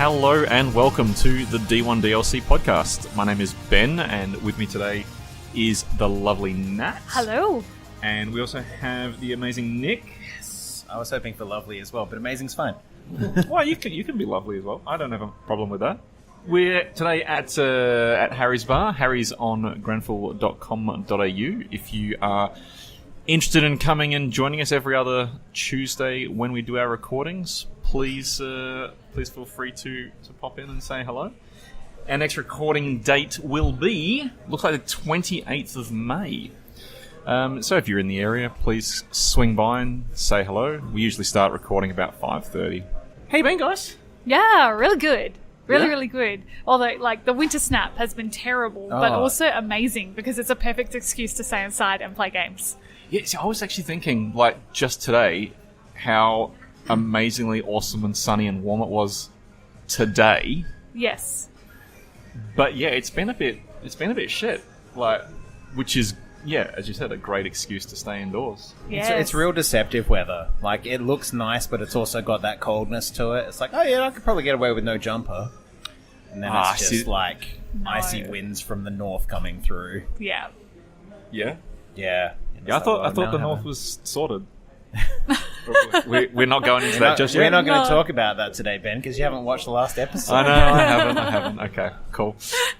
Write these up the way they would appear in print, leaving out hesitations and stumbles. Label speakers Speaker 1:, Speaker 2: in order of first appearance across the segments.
Speaker 1: Hello and welcome to the D1DLC podcast. My name is Ben, and with me today is the lovely Nat.
Speaker 2: Hello.
Speaker 1: And we also have the amazing Nick.
Speaker 3: Yes, I was hoping for lovely as well, but amazing's fine.
Speaker 1: Well, you can be lovely as well. I don't have a problem with that. We're today at Harry's Bar. Harry's on grenfell.com.au. If you are interested in coming and joining us every other Tuesday when we do our recordings, please feel free to pop in and say hello. Our next recording date will be, looks like the 28th of May. So if you're in the area, please swing by and say hello. We usually start recording about 5:30. How you been, guys?
Speaker 2: Yeah, really good.
Speaker 1: Yeah?
Speaker 2: Really good. Although, the winter snap has been terrible, but also amazing because it's a perfect excuse to stay inside and play games.
Speaker 1: Yeah, see, I was actually thinking, just today, how amazingly awesome and sunny and warm it was today.
Speaker 2: Yes.
Speaker 1: But yeah, it's been a bit shit. Which is, as you said, a great excuse to stay indoors.
Speaker 2: Yes.
Speaker 3: It's real deceptive weather. It looks nice, but it's also got that coldness to it. It's like, oh yeah, I could probably get away with no jumper. And then it's just icy winds from the north coming through.
Speaker 2: Yeah.
Speaker 1: Yeah?
Speaker 3: Yeah.
Speaker 1: Yeah, I thought the north was sorted. We're not going into that just yet.
Speaker 3: We're not going to talk about that today, Ben, because you haven't watched the last episode.
Speaker 1: I know, I haven't. Okay, cool.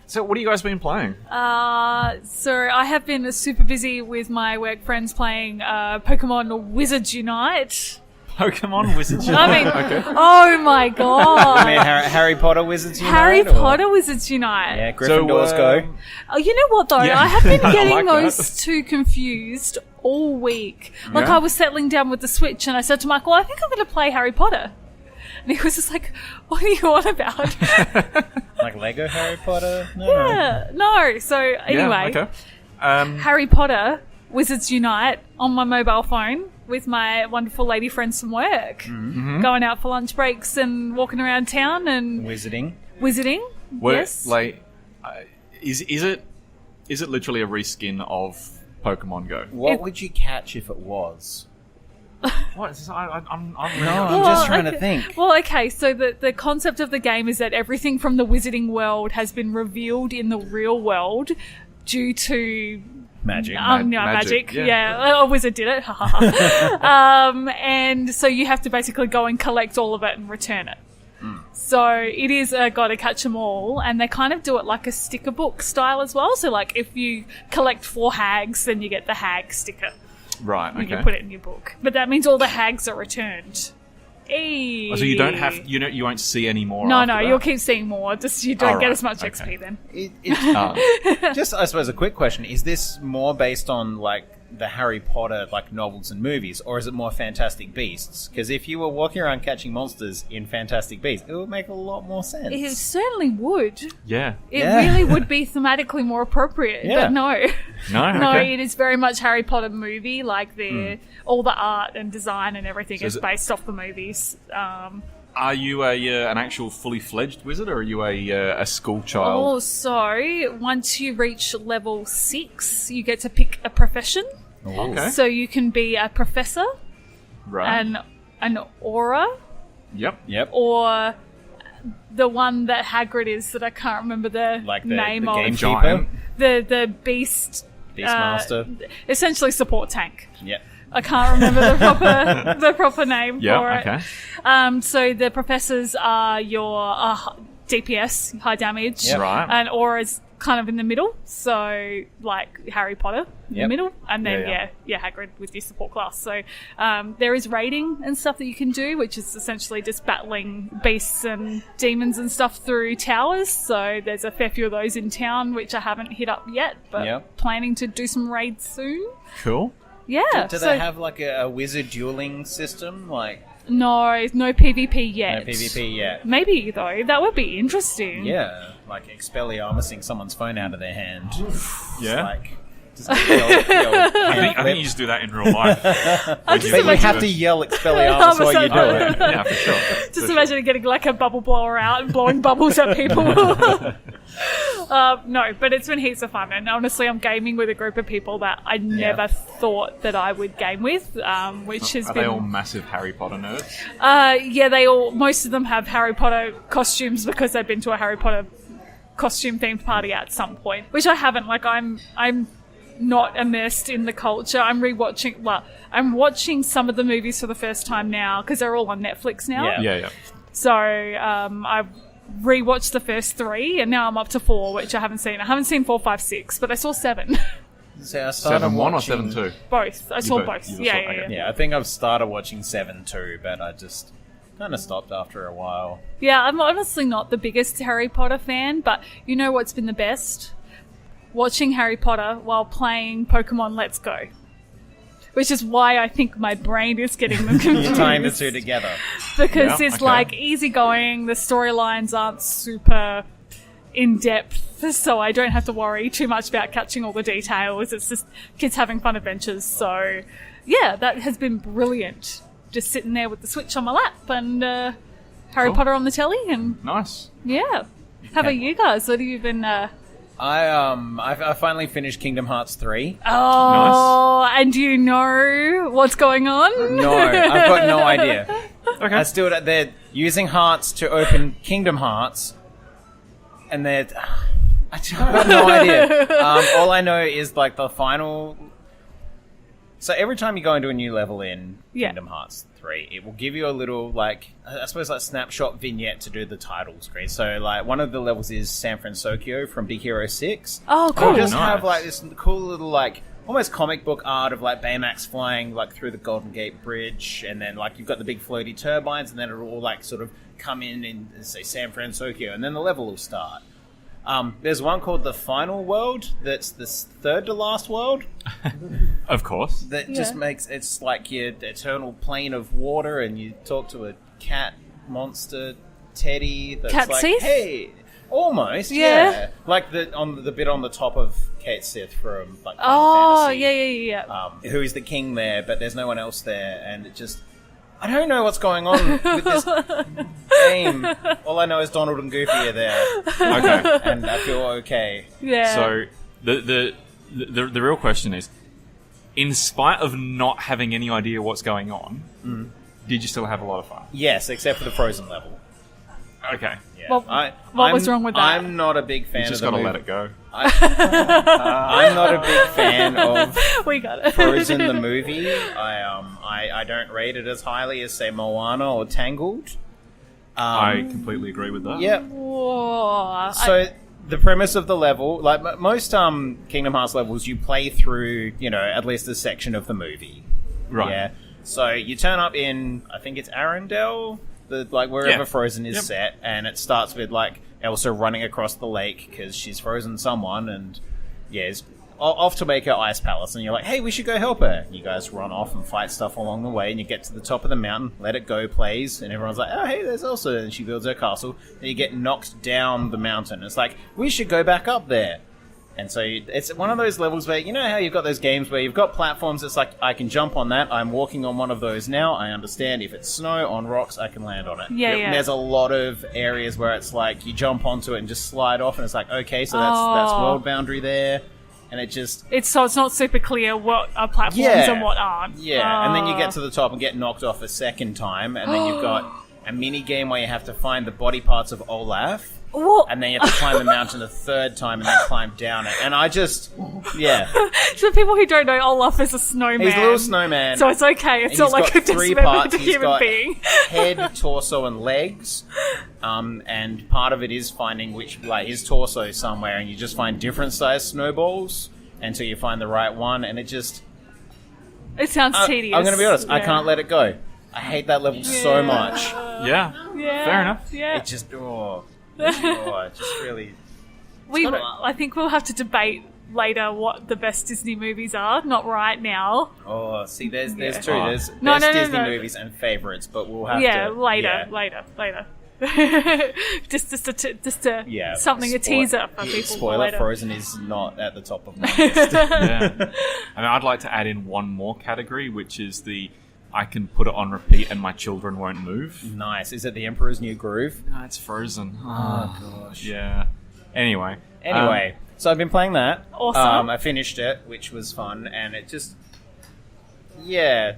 Speaker 1: So what have you guys been playing?
Speaker 2: So I have been super busy with my work friends playing Pokemon Wizards Unite.
Speaker 1: Pokemon Wizards Unite?
Speaker 2: I mean,
Speaker 1: okay.
Speaker 2: Oh my god.
Speaker 3: You mean Harry Potter Wizards Unite?
Speaker 2: Harry Potter Wizards Unite.
Speaker 3: Yeah, Gryffindors go.
Speaker 2: Oh, you know what though?
Speaker 1: Yeah.
Speaker 2: I have been getting
Speaker 1: like
Speaker 2: those two confused all week. I was settling down with the Switch and I said to Michael, I think I'm going to play Harry Potter. And he was just like, what are you on about?
Speaker 3: Like Lego Harry Potter?
Speaker 2: No. So anyway,
Speaker 1: okay.
Speaker 2: Harry Potter Wizards Unite on my mobile phone with my wonderful lady friends from work.
Speaker 1: Mm-hmm.
Speaker 2: Going out for lunch breaks and walking around town and
Speaker 3: Wizarding.
Speaker 2: Yes.
Speaker 1: Is it literally a reskin of Pokemon Go?
Speaker 3: What would you catch if it was?
Speaker 1: What? I'm
Speaker 3: just trying to think.
Speaker 2: Well, okay, so the concept of the game is that everything from the wizarding world has been revealed in the real world due to
Speaker 1: magic.
Speaker 2: Magic.
Speaker 1: Yeah.
Speaker 2: Yeah, a wizard did it. And so you have to basically go and collect all of it and return it. So it is a gotta catch 'em all, and they kind of do it like a sticker book style as well. So if you collect 4 hags, then you get the hag sticker.
Speaker 1: Right, okay.
Speaker 2: You can put it in your book. But that means all the hags are returned. Hey.
Speaker 1: So you don't have, you won't see any more.
Speaker 2: No,
Speaker 1: after that?
Speaker 2: You'll keep seeing more. Just you don't get as much XP then.
Speaker 3: Just, I suppose, a quick question: is this more based on the Harry Potter novels and movies, or is it more Fantastic Beasts? Because if you were walking around catching monsters in Fantastic Beasts, it would make a lot more sense.
Speaker 2: It certainly would.
Speaker 1: Yeah.
Speaker 2: It really would be thematically more appropriate.
Speaker 3: Yeah.
Speaker 2: But no.
Speaker 1: No, okay.
Speaker 2: It is very much Harry Potter movie. All the art and design and everything is based off the movies.
Speaker 1: Are you an actual fully fledged wizard, or are you a school child?
Speaker 2: Oh, so once you reach level 6, you get to pick a profession.
Speaker 1: Okay.
Speaker 2: So you can be a professor,
Speaker 1: Right.
Speaker 2: an aura,
Speaker 1: Yep.
Speaker 2: or the one that Hagrid is that I can't remember the name of.
Speaker 3: Gamekeeper?
Speaker 2: The
Speaker 3: Beastmaster.
Speaker 2: Essentially support tank.
Speaker 3: Yeah.
Speaker 2: I can't remember the proper name for it.
Speaker 1: Okay.
Speaker 2: So the professors are your DPS, high damage,
Speaker 1: Right.
Speaker 2: and aura's kind of in the middle. So Harry Potter in the middle, and then Hagrid with your support class. So there is raiding and stuff that you can do, which is essentially just battling beasts and demons and stuff through towers. So there's a fair few of those in town, which I haven't hit up yet, but planning to do some raids soon.
Speaker 1: Cool.
Speaker 2: Yeah.
Speaker 3: Do they have a wizard dueling system?
Speaker 2: No PvP yet.
Speaker 3: No PvP yet.
Speaker 2: Maybe though, that would be interesting.
Speaker 3: Yeah, Expelliarmusing someone's phone out of their hand.
Speaker 1: Yeah.
Speaker 3: Just yell,
Speaker 1: I think you just do that in real life.
Speaker 3: But you have to yell Expelliarmus while you do it.
Speaker 1: Yeah, for sure.
Speaker 2: Just imagine getting like a bubble blower out and blowing bubbles at people. No, but it's been heaps of fun. And honestly, I'm gaming with a group of people that I never thought that I would game with, which has
Speaker 1: Are
Speaker 2: been...
Speaker 1: they all massive Harry Potter nerds?
Speaker 2: Yeah, most of them have Harry Potter costumes because they've been to a Harry Potter costume-themed party at some point, which I haven't. Like, I'm not immersed in the culture. I'm watching some of the movies for the first time now because they're all on Netflix now.
Speaker 1: Yeah.
Speaker 2: So I've rewatched the first 3 and now I'm up to 4, which I haven't seen. I haven't seen 4, 5, 6, but I saw 7.
Speaker 3: So I started
Speaker 1: 7-1 or
Speaker 3: watching...
Speaker 1: 7-2?
Speaker 2: Both. I saw both. Yeah.
Speaker 3: Yeah, I think I've started watching 7-2, but I just kind of stopped after a while.
Speaker 2: Yeah, I'm honestly not the biggest Harry Potter fan, but you know what's been the best? Watching Harry Potter while playing Pokemon Let's Go. Which is why I think my brain is getting them confused.
Speaker 3: You're tying the two together.
Speaker 2: Because it's like easygoing, the storylines aren't super in-depth, so I don't have to worry too much about catching all the details. It's just kids having fun adventures. So, yeah, that has been brilliant. Just sitting there with the Switch on my lap and Harry Potter on the telly. And
Speaker 1: Nice.
Speaker 2: yeah. How about you guys? What have you been...
Speaker 3: I finally finished Kingdom Hearts 3.
Speaker 2: Oh, and do you know what's going on?
Speaker 3: No, I've got no idea.
Speaker 1: Okay.
Speaker 3: They're using hearts to open Kingdom Hearts, and I've got no idea. All I know is like the final. So every time you go into a new level in Kingdom Hearts 3, it will give you a little, like, I suppose, like, snapshot vignette to do the title screen. So, like, one of the levels is San Francisco from Big Hero 6.
Speaker 2: Oh, cool.
Speaker 3: They just
Speaker 1: Nice.
Speaker 3: have, like, this cool little, like, almost comic book art of, like, Baymax flying, like, through the Golden Gate Bridge, and then, like, you've got the big floaty turbines, and then it'll all, like, sort of come in, say, San Francisco, and then the level will start. There's one called the Final World that's the third to last world.
Speaker 1: Of course.
Speaker 3: That just makes it's like your eternal plane of water, and you talk to a cat monster Teddy that's
Speaker 2: Cat
Speaker 3: like,
Speaker 2: Sith?
Speaker 3: hey, almost, yeah. Like the bit on the top of Kate Sith from like
Speaker 2: Oh,
Speaker 3: Final Fantasy,
Speaker 2: yeah.
Speaker 3: who is the king there, but there's no one else there, and it just. I don't know what's going on with this game. All I know is Donald and Goofy are there.
Speaker 1: Okay.
Speaker 3: And I feel okay.
Speaker 2: Yeah.
Speaker 1: So the real question is, in spite of not having any idea what's going on, did you still have a lot of fun?
Speaker 3: Yes, except for the Frozen level.
Speaker 1: Okay.
Speaker 3: Yeah.
Speaker 2: What was wrong with that?
Speaker 3: I'm not a big fan
Speaker 1: You just
Speaker 3: of the
Speaker 1: got to
Speaker 3: movie.
Speaker 1: let it go.
Speaker 3: I'm not a big fan of
Speaker 2: We got it.
Speaker 3: Frozen the movie. I don't rate it as highly as, say, Moana or Tangled.
Speaker 1: I completely agree with that.
Speaker 3: Yep.
Speaker 2: Whoa.
Speaker 3: So the premise of the level, like most Kingdom Hearts levels, you play through, at least a section of the movie.
Speaker 1: Right.
Speaker 3: Yeah. So you turn up in, I think it's Arendelle, wherever
Speaker 1: Yeah.
Speaker 3: Frozen is set, and it starts with like Elsa running across the lake because she's frozen someone, and is off to make her ice palace, and you're like, hey, we should go help her. And you guys run off and fight stuff along the way, and you get to the top of the mountain, Let It Go plays, and everyone's like, oh, hey, there's Elsa, and she builds her castle. Then you get knocked down the mountain. It's like, we should go back up there. And so it's one of those levels where, you know how you've got those games where you've got platforms, it's like, I can jump on that, I'm walking on one of those now, I understand if it's snow on rocks, I can land on it.
Speaker 2: Yeah.
Speaker 3: And there's a lot of areas where it's like, you jump onto it and just slide off, and it's like, okay, so that's world boundary there, and it just...
Speaker 2: It's not super clear what are platforms and what aren't.
Speaker 3: Yeah, and then you get to the top and get knocked off a second time, and then you've got a mini game where you have to find the body parts of Olaf.
Speaker 2: Whoa.
Speaker 3: And then you have to climb the mountain a third time and then climb down it. And I just,
Speaker 2: For people who don't know, Olaf is a snowman.
Speaker 3: He's a little snowman.
Speaker 2: So it's okay. It's
Speaker 3: And
Speaker 2: not
Speaker 3: he's
Speaker 2: like
Speaker 3: got
Speaker 2: a
Speaker 3: three
Speaker 2: dismembered
Speaker 3: parts. He's
Speaker 2: human
Speaker 3: got
Speaker 2: being.
Speaker 3: head, torso, and legs. And part of it is finding his torso somewhere, and you just find different sized snowballs until you find the right one, and it just...
Speaker 2: It sounds tedious.
Speaker 3: I'm going to be honest, I
Speaker 2: Yeah.
Speaker 3: can't let it go. I hate that level so much.
Speaker 1: Yeah.
Speaker 2: Yeah.
Speaker 1: Fair enough.
Speaker 2: Yeah.
Speaker 3: It just, it just really...
Speaker 2: I think we'll have to debate later what the best Disney movies are. Not right now.
Speaker 3: Oh, see, there's two.
Speaker 1: Oh.
Speaker 3: There's
Speaker 2: No,
Speaker 3: best
Speaker 2: no,
Speaker 3: Disney
Speaker 2: no.
Speaker 3: movies and favorites, but we'll have to...
Speaker 2: Later. just something, a teaser for people.
Speaker 3: Spoiler,
Speaker 2: later.
Speaker 3: Frozen is not at the top of my list.
Speaker 1: Yeah. I mean, I'd like to add in one more category, which is I can put it on repeat and my children won't move.
Speaker 3: Nice. Is it The Emperor's New Groove?
Speaker 1: No, it's Frozen.
Speaker 3: Oh, gosh.
Speaker 1: Yeah. Anyway.
Speaker 3: So I've been playing that.
Speaker 2: Awesome.
Speaker 3: I finished it, which was fun, and it just... Yeah,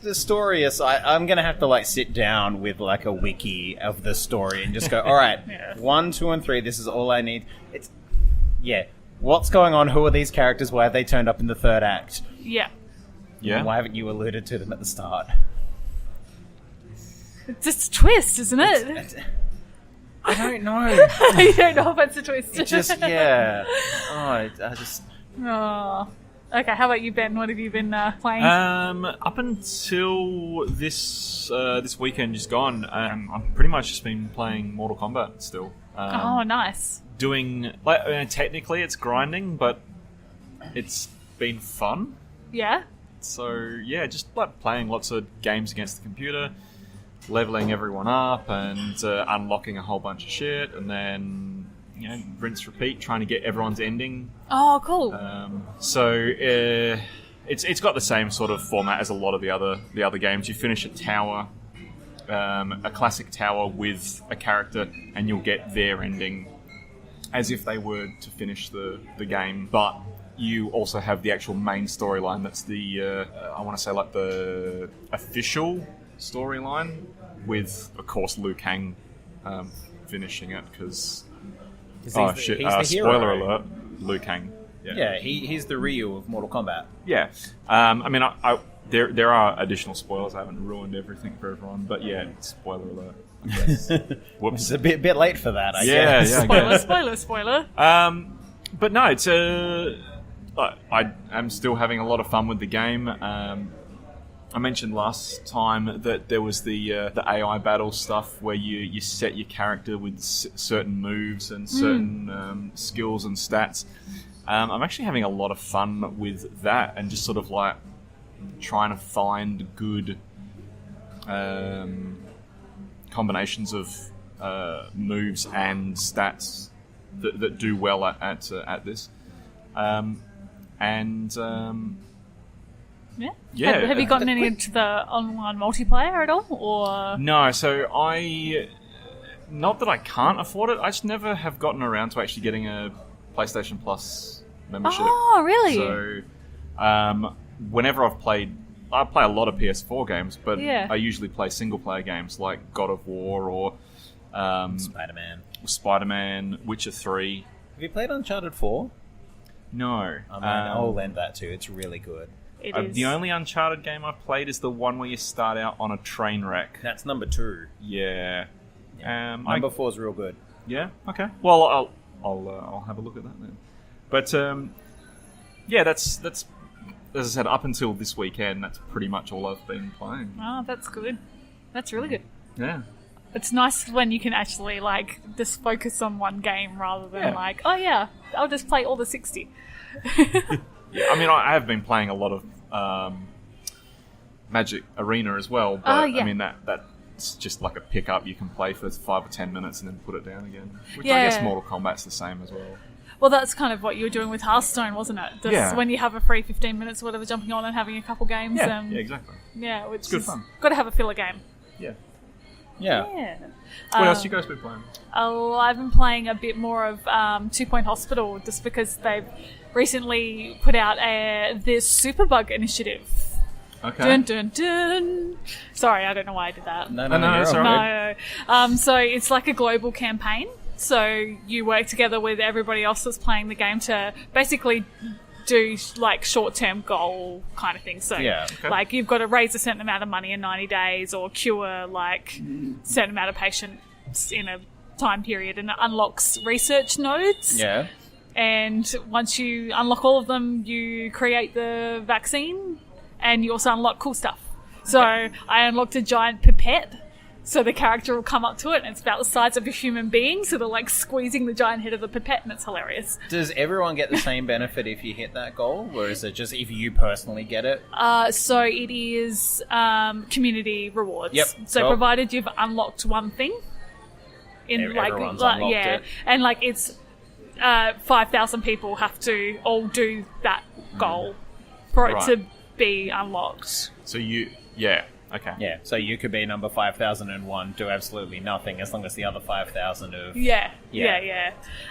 Speaker 3: the story aside, I'm going to have to sit down with a wiki of the story and just go, all right, 1, 2, and 3, this is all I need. What's going on? Who are these characters? Why have they turned up in the third act?
Speaker 2: Yeah.
Speaker 1: Yeah.
Speaker 3: Why haven't you alluded to them at the start?
Speaker 2: It's just a twist, isn't it?
Speaker 3: I don't know.
Speaker 2: You don't know if it's a twist.
Speaker 3: It just, yeah. I just...
Speaker 2: Oh. Okay, how about you, Ben? What have you been playing?
Speaker 1: Up until this weekend just gone, I've pretty much just been playing Mortal Kombat still.
Speaker 2: Oh, nice.
Speaker 1: Doing technically it's grinding, but it's been fun.
Speaker 2: Yeah.
Speaker 1: So yeah, just playing lots of games against the computer, leveling everyone up, and unlocking a whole bunch of shit, and then rinse repeat, trying to get everyone's ending.
Speaker 2: Oh, cool.
Speaker 1: It's got the same sort of format as a lot of the other games. You finish a tower, a classic tower with a character, and you'll get their ending as if they were to finish the game. But you also have the actual main storyline. That's the I want to say the official storyline, with of course Liu Kang finishing it because. Oh shit! Spoiler alert: Liu Kang.
Speaker 3: Yeah, he's the Ryu of Mortal Kombat.
Speaker 1: Yeah, I mean, there are additional spoilers. I haven't ruined everything for everyone, but yeah, spoiler alert. I guess. Whoops!
Speaker 3: It's a bit late for that. I guess.
Speaker 1: Yeah.
Speaker 2: Spoiler.
Speaker 1: But no, it's I am still having a lot of fun with the game. I mentioned last time that there was the AI battle stuff where you set your character with certain moves and certain skills and stats. I'm actually having a lot of fun with that and just sort of trying to find good combinations of moves and stats that do well at this. Yeah.
Speaker 2: Have you gotten any into the online multiplayer at all, or
Speaker 1: no? So not that I can't afford it. I just never have gotten around to actually getting a PlayStation Plus membership.
Speaker 2: Oh, really?
Speaker 1: So, whenever I play a lot of PS4 games, but I usually play single player games like God of War or Spider-Man, Witcher 3.
Speaker 3: Have you played Uncharted 4?
Speaker 1: No.
Speaker 3: I'll lend that too. It's really good.
Speaker 1: The only Uncharted game I've played is the one where you start out on a train wreck.
Speaker 3: That's number 2.
Speaker 1: Yeah.
Speaker 3: Number 4 is real good.
Speaker 1: Yeah. Okay. Well, I'll have a look at that then. But that's as I said, up until this weekend, that's pretty much all I've been playing.
Speaker 2: Oh, that's good. That's really good.
Speaker 1: Yeah.
Speaker 2: It's nice when you can actually just focus on one game rather than I'll just play all the 60.
Speaker 1: Yeah, I mean, I have been playing a lot of Magic Arena as well, but I mean that's just like a pick-up you can play for 5 or 10 minutes and then put it down again. Which I guess Mortal Kombat's the same as well.
Speaker 2: Well, that's kind of what you were doing with Hearthstone, wasn't it? When you have a free 15 minutes or whatever, jumping on and having a couple games.
Speaker 1: Yeah, exactly.
Speaker 2: Yeah,
Speaker 1: it's good fun.
Speaker 2: Got to have a filler game.
Speaker 3: Yeah.
Speaker 1: What else you guys been playing?
Speaker 2: Oh, I've been playing a bit more of 2 Point Hospital just because they've recently put out this Superbug initiative.
Speaker 1: Okay.
Speaker 2: Dun, dun, dun. Sorry, I don't know why I did that.
Speaker 3: No, it's all right.
Speaker 2: No. So it's like a global campaign. So you work together with everybody else that's playing the game to basically do short-term goal kind of thing. So you've got to raise a certain amount of money in 90 days or cure a certain amount of patients in a time period, and it unlocks research nodes.
Speaker 3: Yeah.
Speaker 2: And once you unlock all of them, you create the vaccine, and you also unlock cool stuff. So I unlocked a giant pipette. So the character will come up to it, and it's about the size of a human being, so they're squeezing the giant head of the pipette, and it's hilarious.
Speaker 3: Does everyone get the same benefit if you hit that goal, or is it just if you personally get it?
Speaker 2: So it is community rewards.
Speaker 3: Yep.
Speaker 2: So provided you've unlocked one thing,
Speaker 3: Everyone's unlocked it.
Speaker 2: and like it's 5,000 people have to all do that goal for it to be unlocked.
Speaker 1: So okay.
Speaker 3: Yeah, so you could be number 5001, do absolutely nothing, as long as the other 5,000 have...
Speaker 2: Yeah.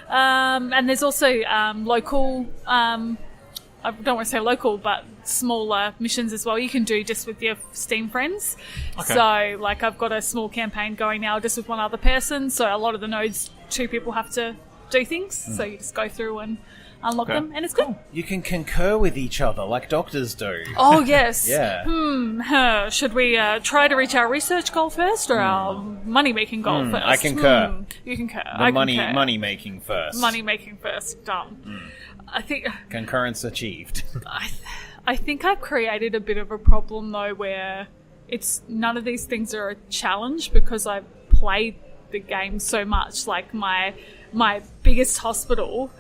Speaker 2: And there's also local, I don't want to say local, but smaller missions as well you can do just with your Steam friends.
Speaker 1: Okay.
Speaker 2: So, like, I've got a small campaign going now just with one other person, so a lot of the nodes, 2 people have to do things, so you just go through and unlock them, and it's good.
Speaker 3: You can concur with each other like doctors do.
Speaker 2: Oh, yes.
Speaker 3: Yeah.
Speaker 2: Should we try to reach our research goal first or our money-making goal first?
Speaker 3: I concur.
Speaker 2: You concur.
Speaker 3: The money-making first.
Speaker 2: Money-making first. Done. I think...
Speaker 3: Concurrence achieved.
Speaker 2: I think I've created a bit of a problem, though, where none of these things are a challenge because I've played the game so much. Like, my biggest hospital...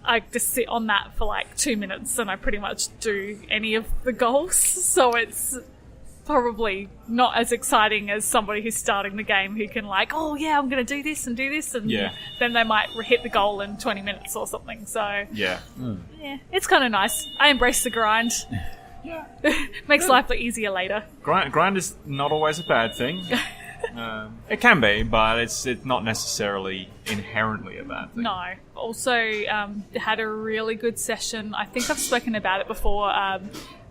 Speaker 2: I just sit on that for like 2 minutes and I pretty much do any of the goals. So it's probably not as exciting as somebody who's starting the game who can like, oh yeah, I'm going to do this. And then they might hit the goal in 20 minutes or something. So yeah, it's kind of nice. I embrace the grind. Yeah. Makes life easier later.
Speaker 1: Grind is not always a bad thing. It can be, but it's not necessarily inherently a bad thing.
Speaker 2: No. Also, had a really good session. I think I've spoken about it before.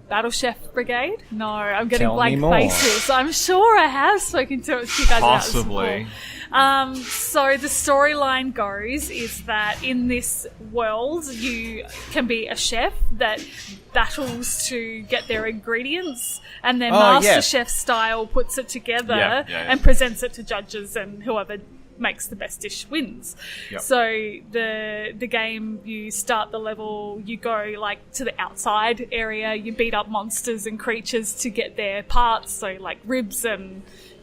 Speaker 2: Battle Chef Brigade? No, I'm getting blank faces. I'm sure I have spoken to you guys
Speaker 1: possibly.
Speaker 2: About this before. So the storyline goes is that in this world, you can be a chef that battles to get their ingredients and then Master Chef style puts it together and presents it to judges, and whoever makes the best dish wins. Yep. So the game, you start the level, you go like to the outside area, you beat up monsters and creatures to get their parts, so like ribs and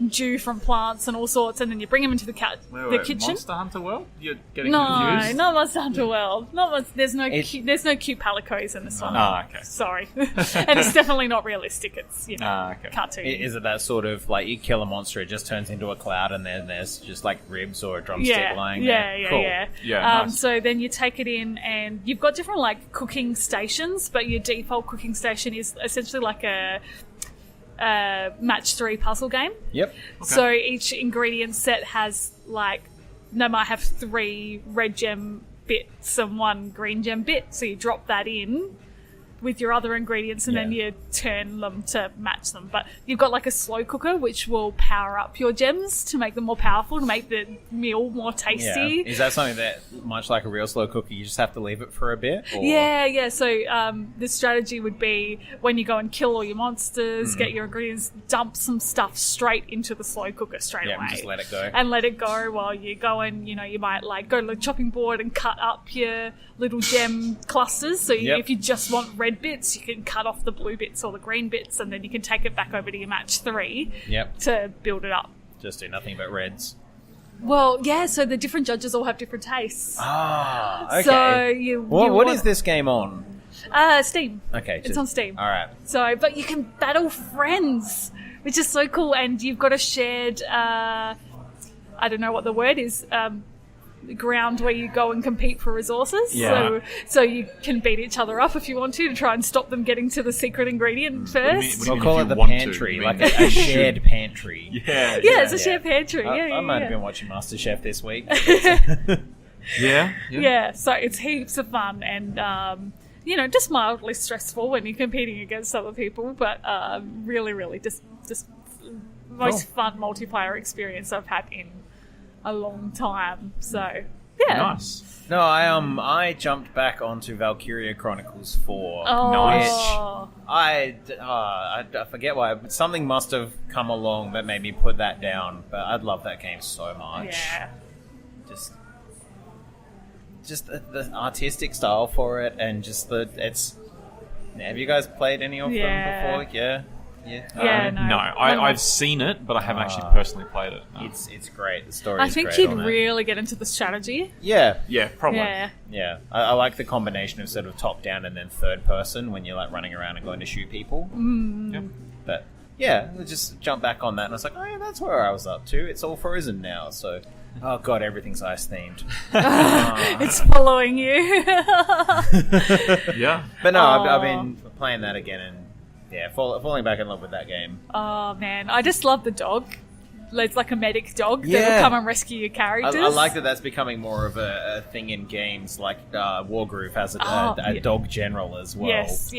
Speaker 2: dew from plants and all sorts, and then you bring them into the kitchen.
Speaker 1: Monster Hunter World? You're getting confused?
Speaker 2: No, not Monster Hunter World. There's no cute palicos in this one.
Speaker 1: Okay.
Speaker 2: Sorry. And it's definitely not realistic. It's, cartoon.
Speaker 3: Is it that sort of, like, you kill a monster, it just turns into a cloud, and then there's just, like, ribs or a drumstick lying there?
Speaker 2: Cool.
Speaker 1: Nice.
Speaker 2: So then you take it in, and you've got different, like, cooking stations, but your default cooking station is essentially like a match 3 puzzle game.
Speaker 3: Yep.
Speaker 1: Okay.
Speaker 2: So each ingredient set has they might have 3 red gem bits and 1 green gem bit. So you drop that in with your other ingredients and then you turn them to match them. But you've got like a slow cooker which will power up your gems to make them more powerful, to make the meal more tasty.
Speaker 3: Yeah. Is that something that, much like a real slow cooker, you just have to leave it for a bit? Or?
Speaker 2: Yeah. So the strategy would be when you go and kill all your monsters, get your ingredients, dump some stuff straight into the slow cooker straight away.
Speaker 3: And just let it go.
Speaker 2: And let it go while you go and, you might like go to the chopping board and cut up your little gem clusters. So if you just want red bits, you can cut off the blue bits or the green bits, and then you can take it back over to your match 3 to build it up.
Speaker 3: Just do nothing but reds.
Speaker 2: Well, yeah, so the different judges all have different tastes.
Speaker 3: Ah, okay.
Speaker 2: So
Speaker 3: what is this game on?
Speaker 2: Steam.
Speaker 3: Okay.
Speaker 2: It's on Steam.
Speaker 3: All right.
Speaker 2: So, but you can battle friends, which is so cool, and you've got a shared, I don't know what the word is, ground where you go and compete for resources.
Speaker 1: Yeah.
Speaker 2: So you can beat each other up if you want to try and stop them getting to the secret ingredient first.
Speaker 3: We'll call it the pantry, like a shared pantry.
Speaker 2: Yeah, it's a shared pantry.
Speaker 3: I might have been watching MasterChef this week.
Speaker 1: Yeah.
Speaker 2: So it's heaps of fun and just mildly stressful when you're competing against other people, but really, really just most fun multiplayer experience I've had in a long time. So
Speaker 1: nice.
Speaker 3: No, I jumped back onto Valkyria Chronicles 4.
Speaker 2: Oh.
Speaker 3: Which I forget why, but something must have come along that made me put that down. But I love that game so much.
Speaker 2: Yeah.
Speaker 3: Just the artistic style for it, and just have you guys played any of them before? Yeah.
Speaker 2: No.
Speaker 1: I've seen it, but I haven't actually personally played it. No.
Speaker 3: It's great. The story
Speaker 2: I
Speaker 3: is
Speaker 2: think
Speaker 3: great
Speaker 2: you'd
Speaker 3: on it.
Speaker 2: really get into the strategy.
Speaker 3: Yeah,
Speaker 1: probably.
Speaker 3: Yeah. I like the combination of sort of top down and then third person when you're like running around and going to shoot people.
Speaker 1: Yep.
Speaker 3: But yeah, I just jumped back on that, and I was like, oh yeah, that's where I was up to. It's all frozen now, so oh god, everything's ice themed.
Speaker 2: It's following you.
Speaker 1: Yeah.
Speaker 3: But no, I've been playing that again, and yeah, falling back in love with that game.
Speaker 2: Oh man, I just love the dog. It's like a medic dog that
Speaker 3: Yeah.
Speaker 2: will come and rescue your characters.
Speaker 3: I like that that's becoming more of a thing in games, like Wargroove has a dog general as well.
Speaker 2: Yes.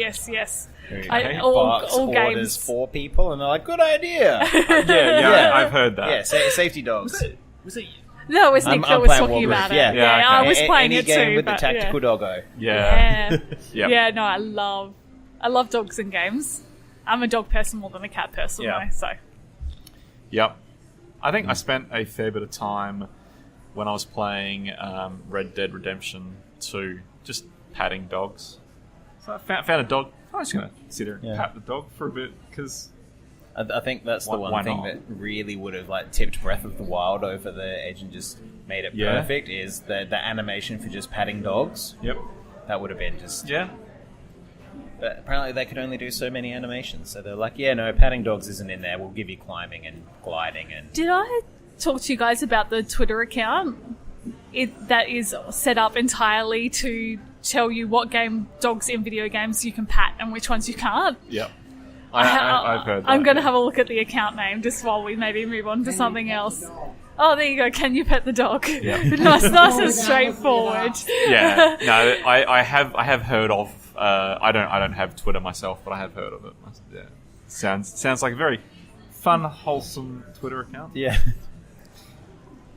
Speaker 3: Who
Speaker 2: All
Speaker 3: barks orders
Speaker 2: games.
Speaker 3: for people, and they're like, good idea.
Speaker 1: Yeah, I've heard that.
Speaker 3: Yeah, safety dogs.
Speaker 1: Was it?
Speaker 2: No, it was Nick that was
Speaker 3: playing
Speaker 2: talking
Speaker 3: Wargroove,
Speaker 2: about it.
Speaker 3: yeah.
Speaker 1: Yeah, okay.
Speaker 2: I was playing
Speaker 3: Any
Speaker 2: it
Speaker 3: game
Speaker 2: too.
Speaker 3: with the
Speaker 2: but,
Speaker 3: tactical doggo.
Speaker 1: Yeah.
Speaker 2: Yeah.
Speaker 1: Yep.
Speaker 2: No, I love dogs in games. I'm a dog person more than a cat person,
Speaker 1: Yeah.
Speaker 2: though, so.
Speaker 1: Yep. I think I spent a fair bit of time when I was playing Red Dead Redemption 2 just patting dogs. So I found a dog. I was going to sit there and
Speaker 3: Yeah.
Speaker 1: pat the dog for a bit because...
Speaker 3: I think that's the
Speaker 1: Why
Speaker 3: one thing
Speaker 1: not?
Speaker 3: that really would have like tipped Breath of the Wild over the edge and just made it
Speaker 1: Yeah.
Speaker 3: perfect is the animation for just patting dogs.
Speaker 1: Yep.
Speaker 3: That would have been just...
Speaker 1: Yeah.
Speaker 3: But apparently they could only do so many animations, so they're like, yeah, no, patting dogs isn't in there. We'll give you climbing and gliding and...
Speaker 2: Did I talk to you guys about the Twitter account? That is set up entirely to tell you what dogs in video games you can pat and which ones you can't.
Speaker 1: Yep. I've heard that.
Speaker 2: I'm going to have a look at the account name just while we maybe move on to something else. Oh, there you go. Can you pet the dog?
Speaker 1: Yeah.
Speaker 2: nice and straightforward.
Speaker 1: Yeah. No, I have heard of... I don't have Twitter myself, but I have heard of it. Yeah. Sounds like a very fun, wholesome Twitter account.
Speaker 3: Yeah.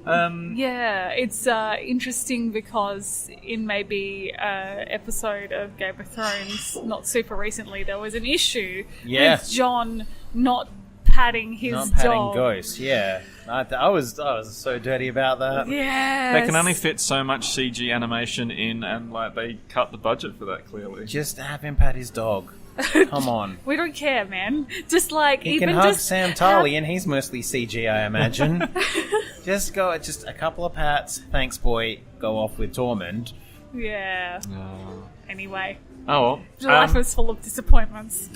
Speaker 2: Yeah, it's interesting because in maybe episode of Game of Thrones, not super recently, there was an issue with Jon not patting his
Speaker 3: Not patting
Speaker 2: dog.
Speaker 3: Ghost, yeah. I was so dirty about that.
Speaker 2: Yes.
Speaker 1: They can only fit so much CG animation in, and like they cut the budget for that. Clearly,
Speaker 3: Just have him pat his dog. Come on.
Speaker 2: We don't care, man. Just like
Speaker 3: He
Speaker 2: even
Speaker 3: can hug
Speaker 2: just
Speaker 3: Sam Tarley, and he's mostly CG, I imagine. just a couple of pats. Thanks, boy. Go off with Tormund.
Speaker 2: Yeah. Anyway,
Speaker 1: oh well.
Speaker 2: life is full of disappointments.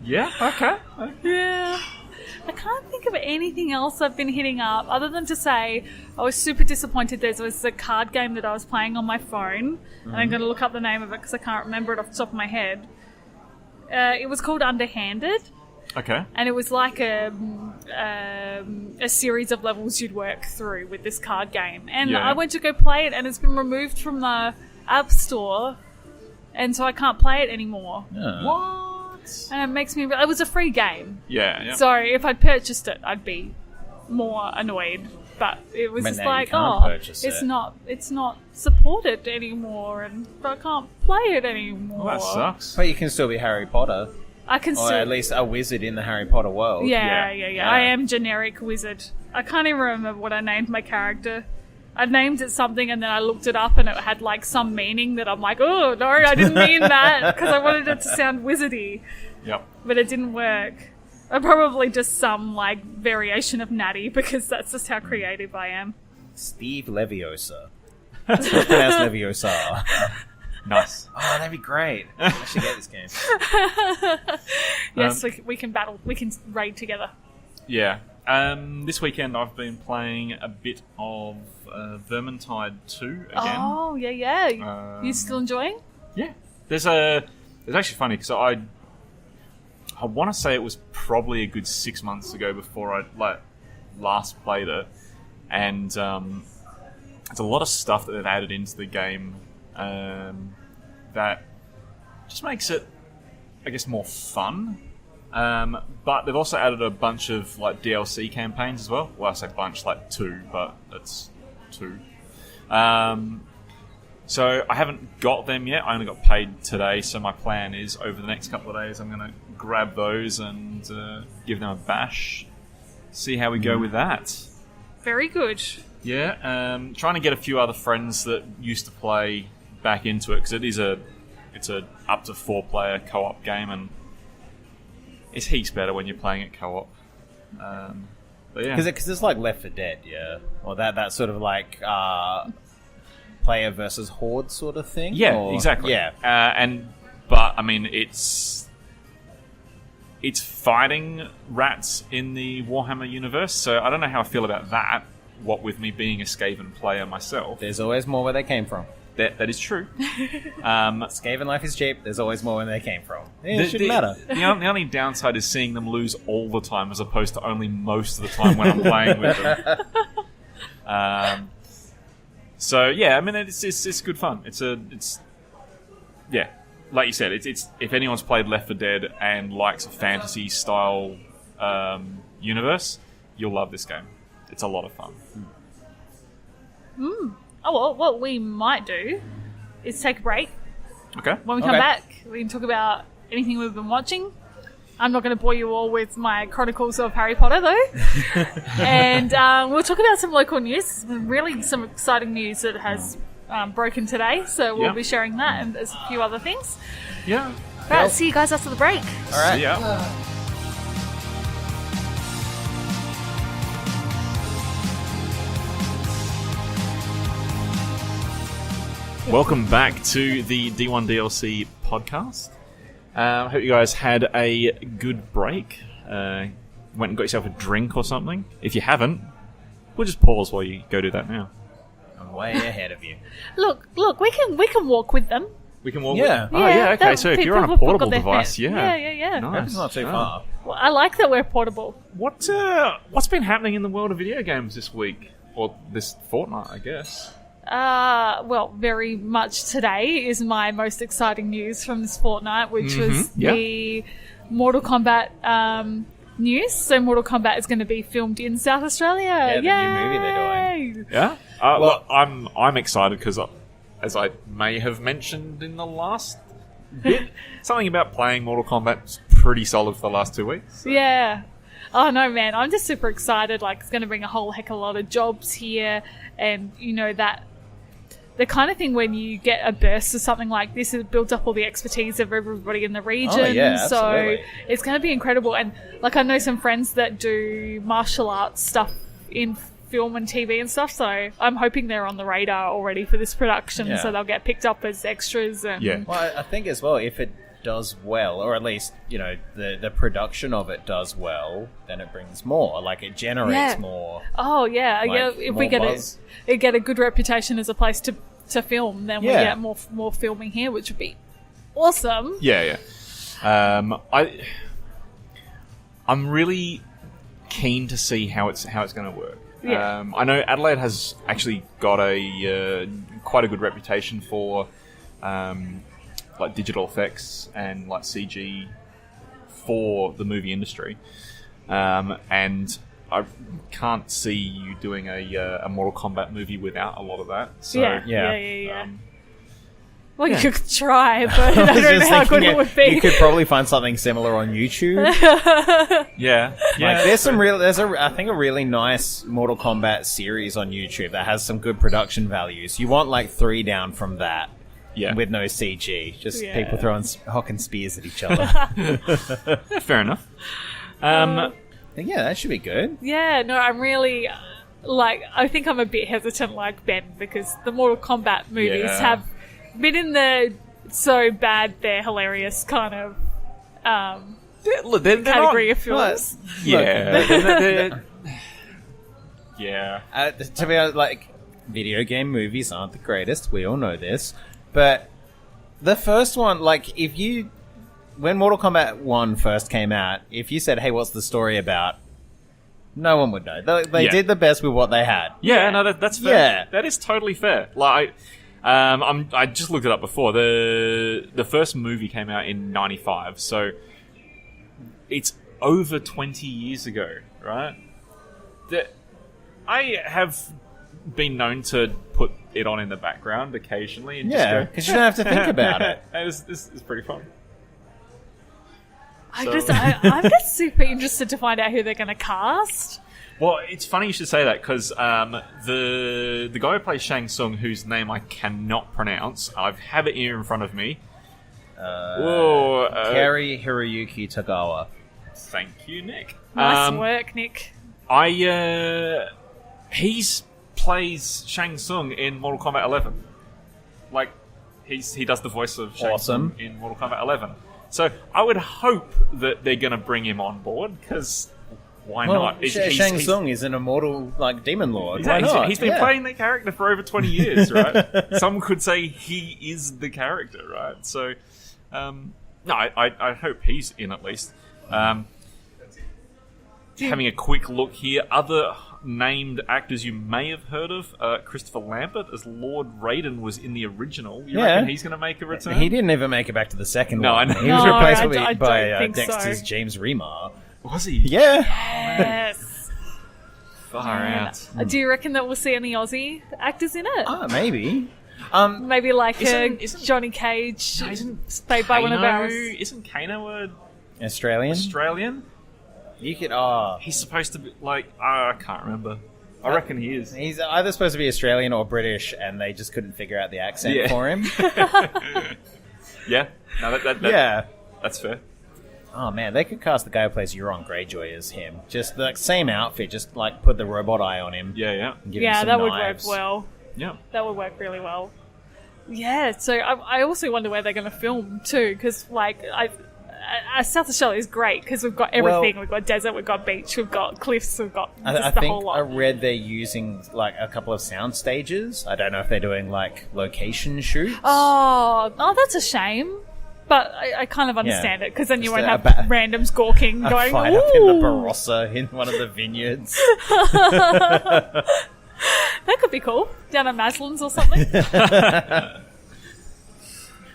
Speaker 1: Yeah. Okay.
Speaker 2: Yeah. I can't think of anything else I've been hitting up other than to say I was super disappointed. There was a card game that I was playing on my phone, and I'm going to look up the name of it because I can't remember it off the top of my head. It was called Underhanded,
Speaker 1: Okay.
Speaker 2: and it was like a series of levels you'd work through with this card game. And
Speaker 1: Yeah.
Speaker 2: I went to go play it, and it's been removed from the App Store, and so I can't play it anymore.
Speaker 1: What?
Speaker 2: And it makes me... It was a free game.
Speaker 1: Yeah.
Speaker 2: So if I'd purchased it, I'd be more annoyed. But it was
Speaker 3: But
Speaker 2: just
Speaker 3: now you
Speaker 2: like,
Speaker 3: can't purchase
Speaker 2: it's
Speaker 3: it.
Speaker 2: not supported anymore, and I can't play it anymore.
Speaker 1: Well, that sucks.
Speaker 3: But you can still be Harry Potter.
Speaker 2: I can
Speaker 3: Or
Speaker 2: still...
Speaker 3: at least a wizard in the Harry Potter world.
Speaker 2: Yeah.
Speaker 1: Yeah.
Speaker 2: I am generic wizard. I can't even remember what I named my character. I named it something, and then I looked it up, and it had like some meaning that I'm like, oh no, I didn't mean that, because I wanted it to sound wizardy,
Speaker 1: Yep.
Speaker 2: but it didn't work. Probably just some like variation of Natty, because that's just how creative I am.
Speaker 3: Steve Leviosa. That's pronounced Leviosa.
Speaker 1: Nice.
Speaker 3: Oh, that'd be great. I should get this game.
Speaker 2: Yes, we can battle. We can raid together.
Speaker 1: Yeah. This weekend I've been playing a bit of Vermintide 2 again.
Speaker 2: Oh, yeah. You still enjoying?
Speaker 1: Yeah. It's actually funny because I want to say it was probably a good 6 months ago before I last played it, and there's a lot of stuff that they've added into the game that just makes it, I guess, more fun. But they've also added a bunch of like DLC campaigns as well. Well, I say bunch, like 2, but it's 2. So I haven't got them yet. I only got paid today, so my plan is over the next couple of days I'm going to grab those and give them a bash. See how we go with that.
Speaker 2: Very good.
Speaker 1: Yeah, trying to get a few other friends that used to play back into it, because it's a up to 4-player co-op game, and it's heaps better when you're playing it co-op. But yeah,
Speaker 3: Because it's like Left 4 Dead, yeah? Or that sort of like player versus horde sort of thing?
Speaker 1: yeah,
Speaker 3: Or-
Speaker 1: exactly.
Speaker 3: Yeah.
Speaker 1: And but I mean, it's fighting rats in the Warhammer universe, so I don't know how I feel about that. What with me being a Skaven player myself.
Speaker 3: There's always more where they came from.
Speaker 1: That is true.
Speaker 3: Skaven life is cheap. There's always more where they came from. It shouldn't matter.
Speaker 1: The only downside is seeing them lose all the time as opposed to only most of the time when I'm playing with them. So yeah, I mean it's good fun. It's like you said, it's if anyone's played Left 4 Dead and likes a fantasy style universe, you'll love this game. It's a lot of fun.
Speaker 2: Oh, well, what we might do is take a break.
Speaker 1: Okay.
Speaker 2: When we come back, we can talk about anything we've been watching. I'm not going to bore you all with my chronicles of Harry Potter, though. And we'll talk about some local news. Really some exciting news that has broken today. So we'll be sharing that and there's a few other things.
Speaker 1: Yeah.
Speaker 2: All right, see you guys after the break.
Speaker 3: All right.
Speaker 1: See ya. Welcome back to the D1DLC podcast. Hope you guys had a good break. Went and got yourself a drink or something. If you haven't, we'll just pause while you go do that now.
Speaker 3: I'm way ahead of you.
Speaker 2: Look, we can walk with them.
Speaker 1: We can walk.
Speaker 3: Yeah.
Speaker 1: Oh yeah. Okay. So if you're on a portable device,
Speaker 2: Yeah.
Speaker 1: Nice.
Speaker 3: It's not too far.
Speaker 2: Well, I like that we're portable.
Speaker 1: What's been happening in the world of video games this week or this fortnight? I guess.
Speaker 2: Well, very much today is my most exciting news from this fortnight, which was the Mortal Kombat news. So Mortal Kombat is going to be filmed in South Australia.
Speaker 3: Yeah, the new movie they're doing.
Speaker 1: Yeah. Well, I'm excited because, as I may have mentioned in the last bit, something about playing Mortal Kombat's pretty solid for the last 2 weeks. So.
Speaker 2: Yeah. Oh no, man! I'm just super excited. Like, it's going to bring a whole heck of a lot of jobs here, and you know that. The kind of thing when you get a burst of something like this, it builds up all the expertise of everybody in the region.
Speaker 3: Oh, yeah,
Speaker 2: so
Speaker 3: absolutely.
Speaker 2: it's going to be incredible. And like, I know some friends that do martial arts stuff in film and TV and stuff. So I'm hoping they're on the radar already for this production.
Speaker 3: Yeah.
Speaker 2: So they'll get picked up as extras. And
Speaker 3: Well, I think as well, if it does well, or at least, you know, the production of it does well, then it brings more. Like, it generates more.
Speaker 2: Oh yeah,
Speaker 3: Like,
Speaker 2: if
Speaker 3: more
Speaker 2: we get
Speaker 3: buzz.
Speaker 2: it get a good reputation as a place to film, then we
Speaker 3: Yeah.
Speaker 2: get more filming here, which would be awesome.
Speaker 1: Yeah. I'm really keen to see how it's going to work.
Speaker 2: Yeah.
Speaker 1: I know Adelaide has actually got a quite a good reputation for like digital effects and like CG for the movie industry, and I can't see you doing a Mortal Kombat movie without a lot of that. So,
Speaker 2: Yeah. Well,
Speaker 1: yeah.
Speaker 2: you could try, but I don't know how good it would be.
Speaker 3: You could probably find something similar on YouTube.
Speaker 1: yeah.
Speaker 3: Like, there's I think a really nice Mortal Kombat series on YouTube that has some good production values. You want like 3 down from that.
Speaker 1: Yeah.
Speaker 3: With no CG. Just
Speaker 2: Yeah.
Speaker 3: people throwing hocking spears at each other.
Speaker 1: Fair enough.
Speaker 3: Yeah, that should be good.
Speaker 2: Yeah, no, I'm really I think I'm a bit hesitant like Ben, because the Mortal Kombat movies
Speaker 1: Yeah.
Speaker 2: have been in the so bad they're hilarious kind of
Speaker 1: They're
Speaker 2: category
Speaker 1: not-
Speaker 2: of films.
Speaker 1: Yeah. Yeah.
Speaker 3: To be honest, like, video game movies aren't the greatest. We all know this. But the first one, like, when Mortal Kombat 1 first came out, if you said, hey, what's the story about? No one would know. They
Speaker 1: Yeah.
Speaker 3: did the best with what they had.
Speaker 1: Yeah, no, that's fair.
Speaker 3: Yeah.
Speaker 1: That is totally fair. Like, I just looked it up before. The first movie came out in 95, so it's over 20 years ago, right? I have been known to put it on in the background occasionally and
Speaker 3: Yeah,
Speaker 1: just go,
Speaker 3: because you don't have to think about it.
Speaker 1: And this is pretty fun.
Speaker 2: I'm just super interested to find out who they're going to cast.
Speaker 1: Well, it's funny you should say that because the guy who plays Shang Tsung, whose name I cannot pronounce, I have it here in front of me.
Speaker 3: Kerry Hiroyuki Tagawa.
Speaker 1: Thank you, Nick.
Speaker 2: Nice work, Nick.
Speaker 1: He's plays Shang Tsung in Mortal Kombat 11. Like, He does the voice of Shang
Speaker 3: Awesome.
Speaker 1: Tsung in Mortal Kombat 11. So I would hope that they're going to bring him on board, because why not?
Speaker 3: Shang Tsung is an immortal demon lord. Why
Speaker 1: Exactly.
Speaker 3: not?
Speaker 1: He's been playing that character for over 20 years, right? Some could say he is the character, right? So, no, I hope he's in at least. Having a quick look here, other named actors you may have heard of, Christopher Lambert as Lord Raiden was in the original. You reckon he's going to make a return?
Speaker 3: He didn't even make it back to the second one.
Speaker 1: No, I know.
Speaker 3: He was
Speaker 2: No,
Speaker 3: replaced
Speaker 2: I
Speaker 3: by
Speaker 2: don't think
Speaker 3: Dexter's
Speaker 2: so.
Speaker 3: James Remar.
Speaker 1: Was he?
Speaker 3: Yeah.
Speaker 2: Yes.
Speaker 1: Far out.
Speaker 2: Do you reckon that we'll see any Aussie actors in it?
Speaker 3: Maybe.
Speaker 2: Maybe like
Speaker 1: Isn't-
Speaker 2: Johnny Cage,
Speaker 1: No, isn't
Speaker 2: played by one of ours.
Speaker 1: Isn't Kano an
Speaker 3: Australian?
Speaker 1: Australian?
Speaker 3: You could.
Speaker 1: He's supposed to be I can't remember. I reckon he is.
Speaker 3: He's either supposed to be Australian or British, and they just couldn't figure out the accent for him.
Speaker 1: Yeah. No,
Speaker 3: Yeah.
Speaker 1: that's fair.
Speaker 3: Oh man, they could cast the guy who plays Euron Greyjoy as him. Just the same outfit, just like put the robot eye on him.
Speaker 1: Yeah.
Speaker 3: And give him
Speaker 2: Yeah,
Speaker 3: some
Speaker 2: that would
Speaker 3: knives.
Speaker 2: work well.
Speaker 1: Yeah.
Speaker 2: That would work really well. Yeah, so I also wonder where they're going to film too, because South Australia is great because we've got everything. We've got desert, we've got beach, we've got cliffs, we've got
Speaker 3: I
Speaker 2: the
Speaker 3: think
Speaker 2: whole lot.
Speaker 3: I read they're using like a couple of sound stages. I don't know if they're doing like location shoots.
Speaker 2: Oh, that's a shame. But I kind of understand it, because then you
Speaker 3: Just
Speaker 2: won't
Speaker 3: a
Speaker 2: have randoms gawking
Speaker 3: A
Speaker 2: going,
Speaker 3: fight up in the
Speaker 2: ooh.
Speaker 3: Barossa in one of the vineyards.
Speaker 2: That could be cool. Down at Maslin's or something.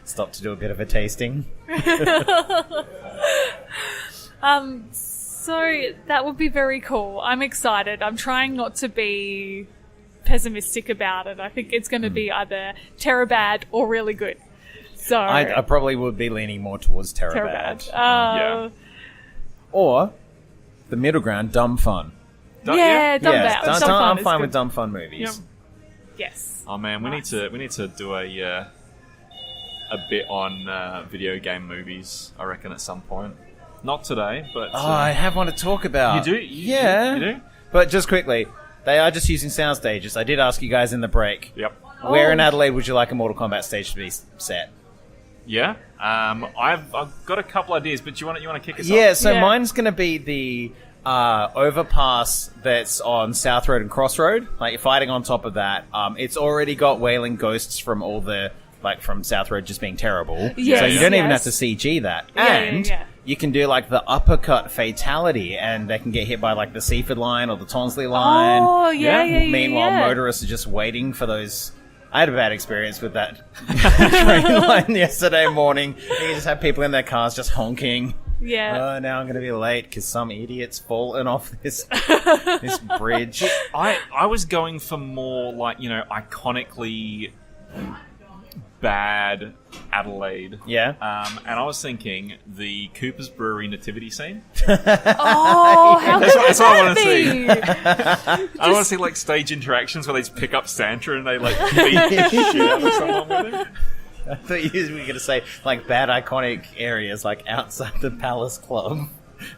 Speaker 3: Stop to do a bit of a tasting.
Speaker 2: So that would be very cool. I'm excited. I'm trying not to be pessimistic about it. I think it's going to be either bad or really good. So
Speaker 3: I probably would be leaning more towards Terabad.
Speaker 1: Yeah.
Speaker 3: Or the middle ground, dumb fun.
Speaker 2: yeah, dumb
Speaker 3: Yes,
Speaker 2: bad.
Speaker 3: I'm fine with dumb fun movies.
Speaker 1: Yep.
Speaker 2: Yes.
Speaker 1: Oh man, we need to do a bit on video game movies. I reckon at some point. Not today, but
Speaker 3: I have one to talk about.
Speaker 1: you do. You do.
Speaker 3: But just quickly, they are just using sound stages. I did ask you guys in the break.
Speaker 1: Yep.
Speaker 3: Where in Adelaide would you like a Mortal Kombat stage to be set?
Speaker 1: Yeah. I've got a couple ideas, but you want to kick us off?
Speaker 3: Yeah, so
Speaker 2: Yeah.
Speaker 3: mine's going to be the overpass that's on South Road and Crossroad. Like, you're fighting on top of that. It's already got wailing ghosts from all the, like, from South Road just being terrible.
Speaker 2: Yes,
Speaker 3: so you don't even have
Speaker 2: yes.
Speaker 3: to CG that.
Speaker 2: Yeah,
Speaker 3: And
Speaker 2: yeah.
Speaker 3: you can do, like, the uppercut fatality, and they can get hit by, like, the Seaford line or the Tonsley line.
Speaker 2: Oh, yeah.
Speaker 3: Meanwhile, motorists are just waiting for those. I had a bad experience with that train line yesterday morning. You just have people in their cars just honking.
Speaker 2: Yeah.
Speaker 3: Now I'm going to be late because some idiot's fallen off this bridge.
Speaker 1: I was going for more like, iconically bad Adelaide.
Speaker 3: Yeah.
Speaker 1: And I was thinking the Cooper's Brewery nativity scene.
Speaker 2: Oh, how good
Speaker 1: That's what I want
Speaker 2: would
Speaker 1: to see.
Speaker 2: that be?
Speaker 1: I want to see like stage interactions where they just pick up Santa and they like beat the shit out of someone with him.
Speaker 3: I thought you were going to say, like, bad iconic areas, like outside the Palace Club,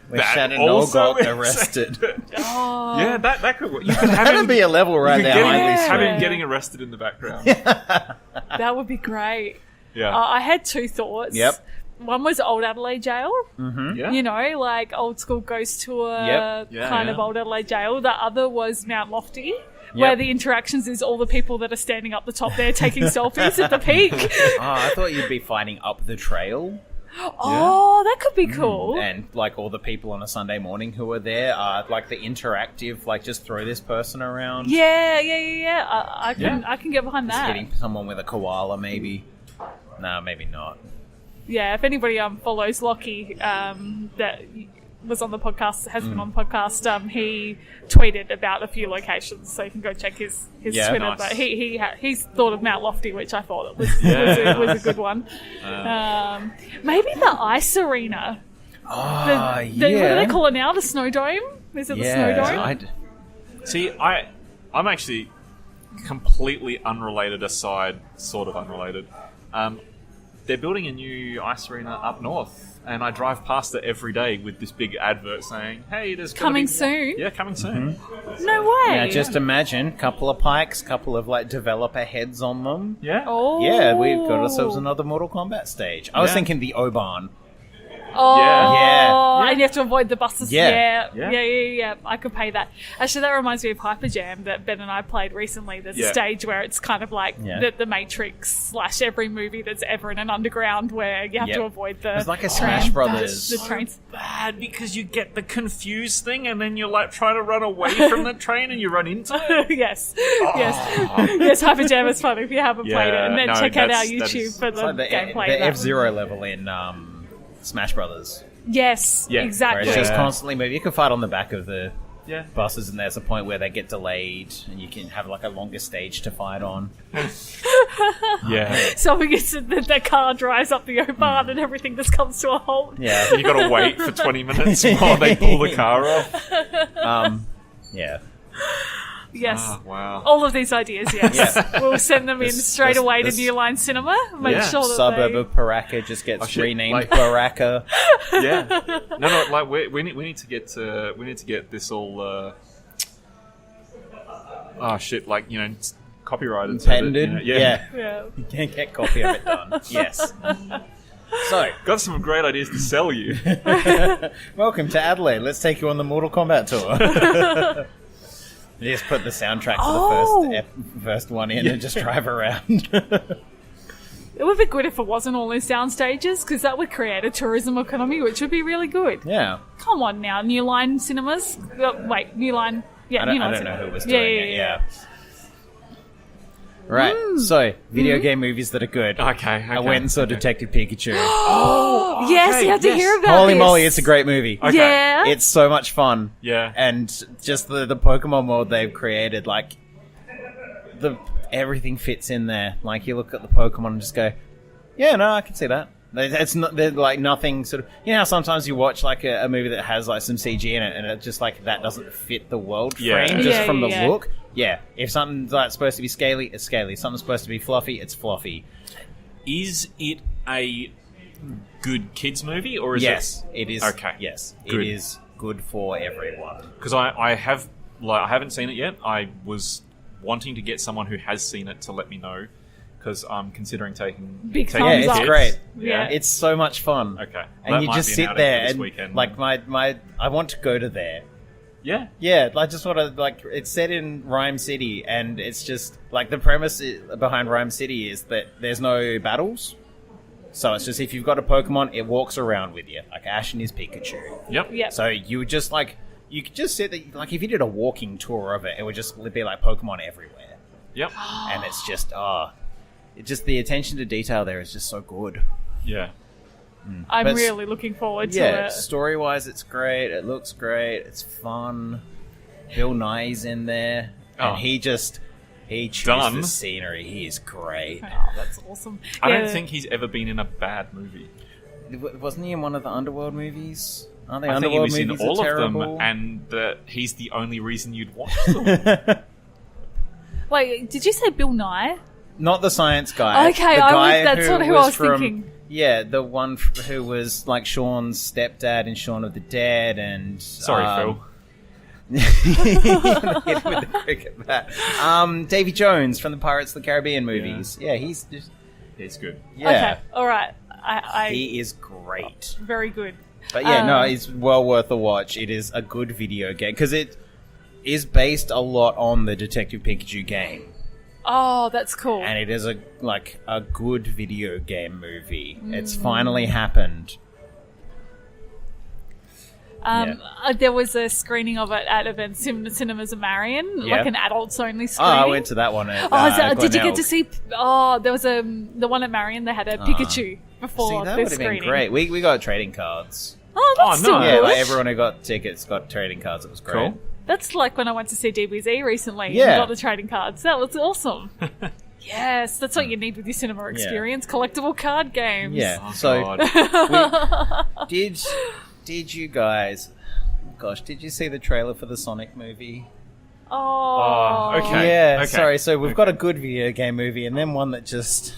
Speaker 3: where
Speaker 1: That
Speaker 3: Shannon Noel
Speaker 1: also
Speaker 3: got
Speaker 1: is-
Speaker 3: arrested.
Speaker 2: Oh.
Speaker 1: Yeah, that could work. You could have
Speaker 3: That'd
Speaker 1: him,
Speaker 3: be a level right
Speaker 1: you could
Speaker 3: there.
Speaker 1: get him-
Speaker 3: Highly
Speaker 1: have
Speaker 3: Street.
Speaker 1: him getting arrested in the background.
Speaker 2: That would be great.
Speaker 1: Yeah.
Speaker 2: I had two thoughts.
Speaker 3: Yep.
Speaker 2: One was Old Adelaide Jail.
Speaker 1: Yeah.
Speaker 2: You know, like old school ghost tour
Speaker 3: Yep.
Speaker 1: Yeah,
Speaker 2: kind
Speaker 1: yeah.
Speaker 2: of Old Adelaide Jail. The other was Mount Lofty, where the interactions is all the people that are standing up the top there taking selfies at the peak.
Speaker 3: Oh, I thought you'd be fighting up the trail.
Speaker 2: Oh, that could be cool.
Speaker 3: And, like, all the people on a Sunday morning who are there are, like, the interactive, like, just throw this person around.
Speaker 2: Yeah. I can get behind
Speaker 3: Just
Speaker 2: that.
Speaker 3: hitting someone with a koala, maybe. No, maybe not.
Speaker 2: Yeah, if anybody follows Lockie, that was on the podcast, has been on the podcast, he tweeted about a few locations, so you can go check his
Speaker 3: Yeah,
Speaker 2: Twitter.
Speaker 1: nice.
Speaker 2: But he's thought of Mount Lofty, which I thought was a good one. Maybe the ice arena.
Speaker 3: Oh,
Speaker 2: What do they call it now? The snow dome? Is it the snow dome?
Speaker 1: See, I'm actually completely unrelated aside, sort of unrelated. They're building a new ice arena up north and I drive past it every day with this big advert saying, "Hey, there's gonna
Speaker 2: Coming
Speaker 1: be-"
Speaker 2: soon?
Speaker 1: Yeah, coming soon.
Speaker 2: No way.
Speaker 3: Now, just imagine, couple of pikes, couple of like developer heads on them.
Speaker 1: Yeah.
Speaker 2: Oh.
Speaker 3: Yeah, we've got ourselves another Mortal Kombat stage. I was
Speaker 1: Yeah.
Speaker 3: thinking the O-Bahn.
Speaker 2: Oh,
Speaker 3: Yeah.
Speaker 2: and you have to avoid the buses.
Speaker 3: Yeah.
Speaker 2: Yeah. I could pay that. Actually, that reminds me of Hyper Jam that Ben and I played recently. There's a
Speaker 1: Yeah.
Speaker 2: stage where it's kind of like
Speaker 3: Yeah.
Speaker 2: the Matrix / every movie that's ever in an underground where you have
Speaker 3: Yep.
Speaker 2: to avoid the.
Speaker 3: It's like a
Speaker 2: train-
Speaker 3: Smash Brothers.
Speaker 2: The trains.
Speaker 1: Bad because you get the confused thing, and then you're like trying to run away from the train, and you run into it.
Speaker 2: Yes. Yes, Hyper Jam is fun if you haven't played it. And then
Speaker 1: Yeah, no,
Speaker 2: check out our
Speaker 1: that's-
Speaker 2: YouTube for
Speaker 3: It's
Speaker 2: the
Speaker 3: like the
Speaker 2: gameplay.
Speaker 3: the
Speaker 2: of that
Speaker 3: F-Zero level in Smash Brothers.
Speaker 2: Yes,
Speaker 1: Yeah.
Speaker 3: Where
Speaker 2: exactly.
Speaker 3: it's just
Speaker 1: Yeah.
Speaker 3: constantly moving. You can fight on the back of the
Speaker 1: Yeah.
Speaker 3: buses, and there's a point where they get delayed, and you can have like a longer stage to fight on.
Speaker 1: Yeah.
Speaker 2: So we get to, the car drives up the O-Bahn and everything just comes to a halt.
Speaker 3: Yeah.
Speaker 1: You got to wait for 20 minutes while they pull the car off.
Speaker 3: Yeah.
Speaker 2: Yes.
Speaker 1: Ah, wow.
Speaker 2: All of these ideas, yes.
Speaker 3: Yeah.
Speaker 2: We'll send them in
Speaker 3: This-
Speaker 2: straight
Speaker 3: this-
Speaker 2: away
Speaker 3: this-
Speaker 2: to New Line Cinema. Make
Speaker 1: Yeah.
Speaker 2: sure that
Speaker 3: Suburb
Speaker 2: they...
Speaker 3: of Paraka just gets
Speaker 1: shit,
Speaker 3: renamed
Speaker 1: like-
Speaker 3: Baraka.
Speaker 1: Yeah. No. Like we need to get this all. Oh shit! Like it's copyrighted.
Speaker 3: Patented.
Speaker 1: So that,
Speaker 3: Yeah.
Speaker 2: Yeah.
Speaker 3: You can't get copy of it done. Yes. So,
Speaker 1: Got some great ideas to sell you.
Speaker 3: welcome to Adelaide. Let's take you on the Mortal Kombat tour. You just put the soundtrack for the first one in and just drive around.
Speaker 2: It would be good if it wasn't all in sound stages, because that would create a tourism economy, which would be really good.
Speaker 3: Yeah.
Speaker 2: Come on now, New Line Cinemas. Wait, New Line... Yeah,
Speaker 3: I
Speaker 2: New
Speaker 3: don't
Speaker 2: Line
Speaker 3: know
Speaker 2: Cinema.
Speaker 3: who was doing it. Yeah. Right.
Speaker 2: Mm.
Speaker 3: So, video game movies that are good.
Speaker 1: Okay.
Speaker 3: I went and saw Detective Pikachu.
Speaker 2: Yes, you had to
Speaker 1: yes.
Speaker 2: hear about
Speaker 3: Holy
Speaker 2: this.
Speaker 3: moly, it's a great movie.
Speaker 1: Okay.
Speaker 2: Yeah.
Speaker 3: It's so much fun.
Speaker 1: Yeah.
Speaker 3: And just the Pokemon world they've created, like, everything fits in there. Like, you look at the Pokemon and just go, yeah, no, I can see that. It's not, they're like nothing sort of, you know how sometimes you watch like a movie that has like some CG in it and it just like that doesn't fit the world
Speaker 1: Yeah.
Speaker 3: frame just
Speaker 2: Yeah,
Speaker 3: from the
Speaker 2: yeah.
Speaker 3: look. Yeah. If something's like supposed to be scaly, it's scaly. Something's supposed to be fluffy, it's fluffy.
Speaker 1: Is it a good kids movie or is
Speaker 3: Yes, it is.
Speaker 1: Okay.
Speaker 3: Yes,
Speaker 1: Good.
Speaker 3: it is good for everyone.
Speaker 1: Because I haven't seen it yet. I was wanting to get someone who has seen it to let me know because I'm considering taking
Speaker 2: Big
Speaker 3: Yeah,
Speaker 2: thumbs
Speaker 3: it's
Speaker 2: up.
Speaker 3: great.
Speaker 2: Yeah.
Speaker 3: It's so much fun.
Speaker 1: Okay.
Speaker 3: And
Speaker 1: That
Speaker 3: you
Speaker 1: might
Speaker 3: just
Speaker 1: be an
Speaker 3: sit
Speaker 1: outing
Speaker 3: there
Speaker 1: for this
Speaker 3: and
Speaker 1: weekend.
Speaker 3: like I want to go to there.
Speaker 1: Yeah.
Speaker 3: Yeah, I just want to like. It's set in Rhyme City, and it's just like the premise behind Rhyme City is that there's no battles, so it's just if you've got a Pokemon, it walks around with you, like Ash and his Pikachu.
Speaker 1: Yep.
Speaker 2: Yep.
Speaker 3: So you would just like you could just sit there, like if you did a walking tour of it, it would just be like Pokemon everywhere,
Speaker 1: Yep.
Speaker 3: and it's just it just the attention to detail there is just so good.
Speaker 1: Yeah.
Speaker 2: I'm
Speaker 3: But-
Speaker 2: really looking forward to
Speaker 3: Yeah,
Speaker 2: it.
Speaker 3: story wise, it's great. It looks great. It's fun. Bill Nye's in there, and
Speaker 1: Oh.
Speaker 3: he chooses
Speaker 1: Done.
Speaker 3: the scenery. He is great.
Speaker 2: Oh, that's awesome.
Speaker 1: I
Speaker 2: Yeah.
Speaker 1: don't think he's ever been in a bad movie.
Speaker 3: Wasn't he in one of the Underworld movies? Aren't they
Speaker 1: I think he
Speaker 3: Underworld
Speaker 1: was in
Speaker 3: movies?
Speaker 1: all
Speaker 3: are
Speaker 1: of them,
Speaker 3: terrible?
Speaker 1: and that he's the only reason you'd watch them.
Speaker 2: Wait, did you say Bill Nye?
Speaker 3: Not the science guy.
Speaker 2: Okay,
Speaker 3: the guy
Speaker 2: that's
Speaker 3: who
Speaker 2: who I was
Speaker 3: from,
Speaker 2: thinking.
Speaker 3: Yeah, the one who was like Sean's stepdad in Shaun of the Dead, and
Speaker 1: Sorry, Phil.
Speaker 3: Hit him with the cricket bat. Davy Jones from the Pirates of the Caribbean movies. Yeah, he's just
Speaker 1: He's good.
Speaker 3: yeah.
Speaker 2: Okay, all right. I
Speaker 3: He is great.
Speaker 2: very good.
Speaker 3: But yeah, no, it's well worth a watch. It is a good video game because it is based a lot on the Detective Pikachu game,
Speaker 2: Oh, that's cool.
Speaker 3: and it is a good video game movie. It's finally happened.
Speaker 2: There was a screening of it at Event Cinemas of Marion,
Speaker 3: Yeah.
Speaker 2: like an adults-only
Speaker 3: Oh,
Speaker 2: screening.
Speaker 3: I went to that one. At,
Speaker 2: Did you get
Speaker 3: Glenelg.
Speaker 2: to see? Oh, there was the one at Marion. They had a Pikachu before
Speaker 3: See, that
Speaker 2: the
Speaker 3: would have
Speaker 2: screening.
Speaker 3: been great. We got trading cards.
Speaker 2: Oh, that's
Speaker 1: Oh,
Speaker 2: still
Speaker 1: nice.
Speaker 3: Yeah,
Speaker 2: good.
Speaker 3: like everyone who got tickets got trading cards. It was great.
Speaker 1: Cool.
Speaker 2: That's like when I went to see DBZ recently
Speaker 3: Yeah.
Speaker 2: and got the trading cards. That was awesome. Yes, that's what you need with your cinema experience. Collectible card games.
Speaker 3: Yeah.
Speaker 1: Oh,
Speaker 3: so
Speaker 1: God.
Speaker 3: did you guys? Gosh, did you see the trailer for the Sonic movie?
Speaker 2: Oh.
Speaker 1: Okay.
Speaker 3: Yeah.
Speaker 1: okay.
Speaker 3: Sorry. So we've got a good video game movie, and then one that just.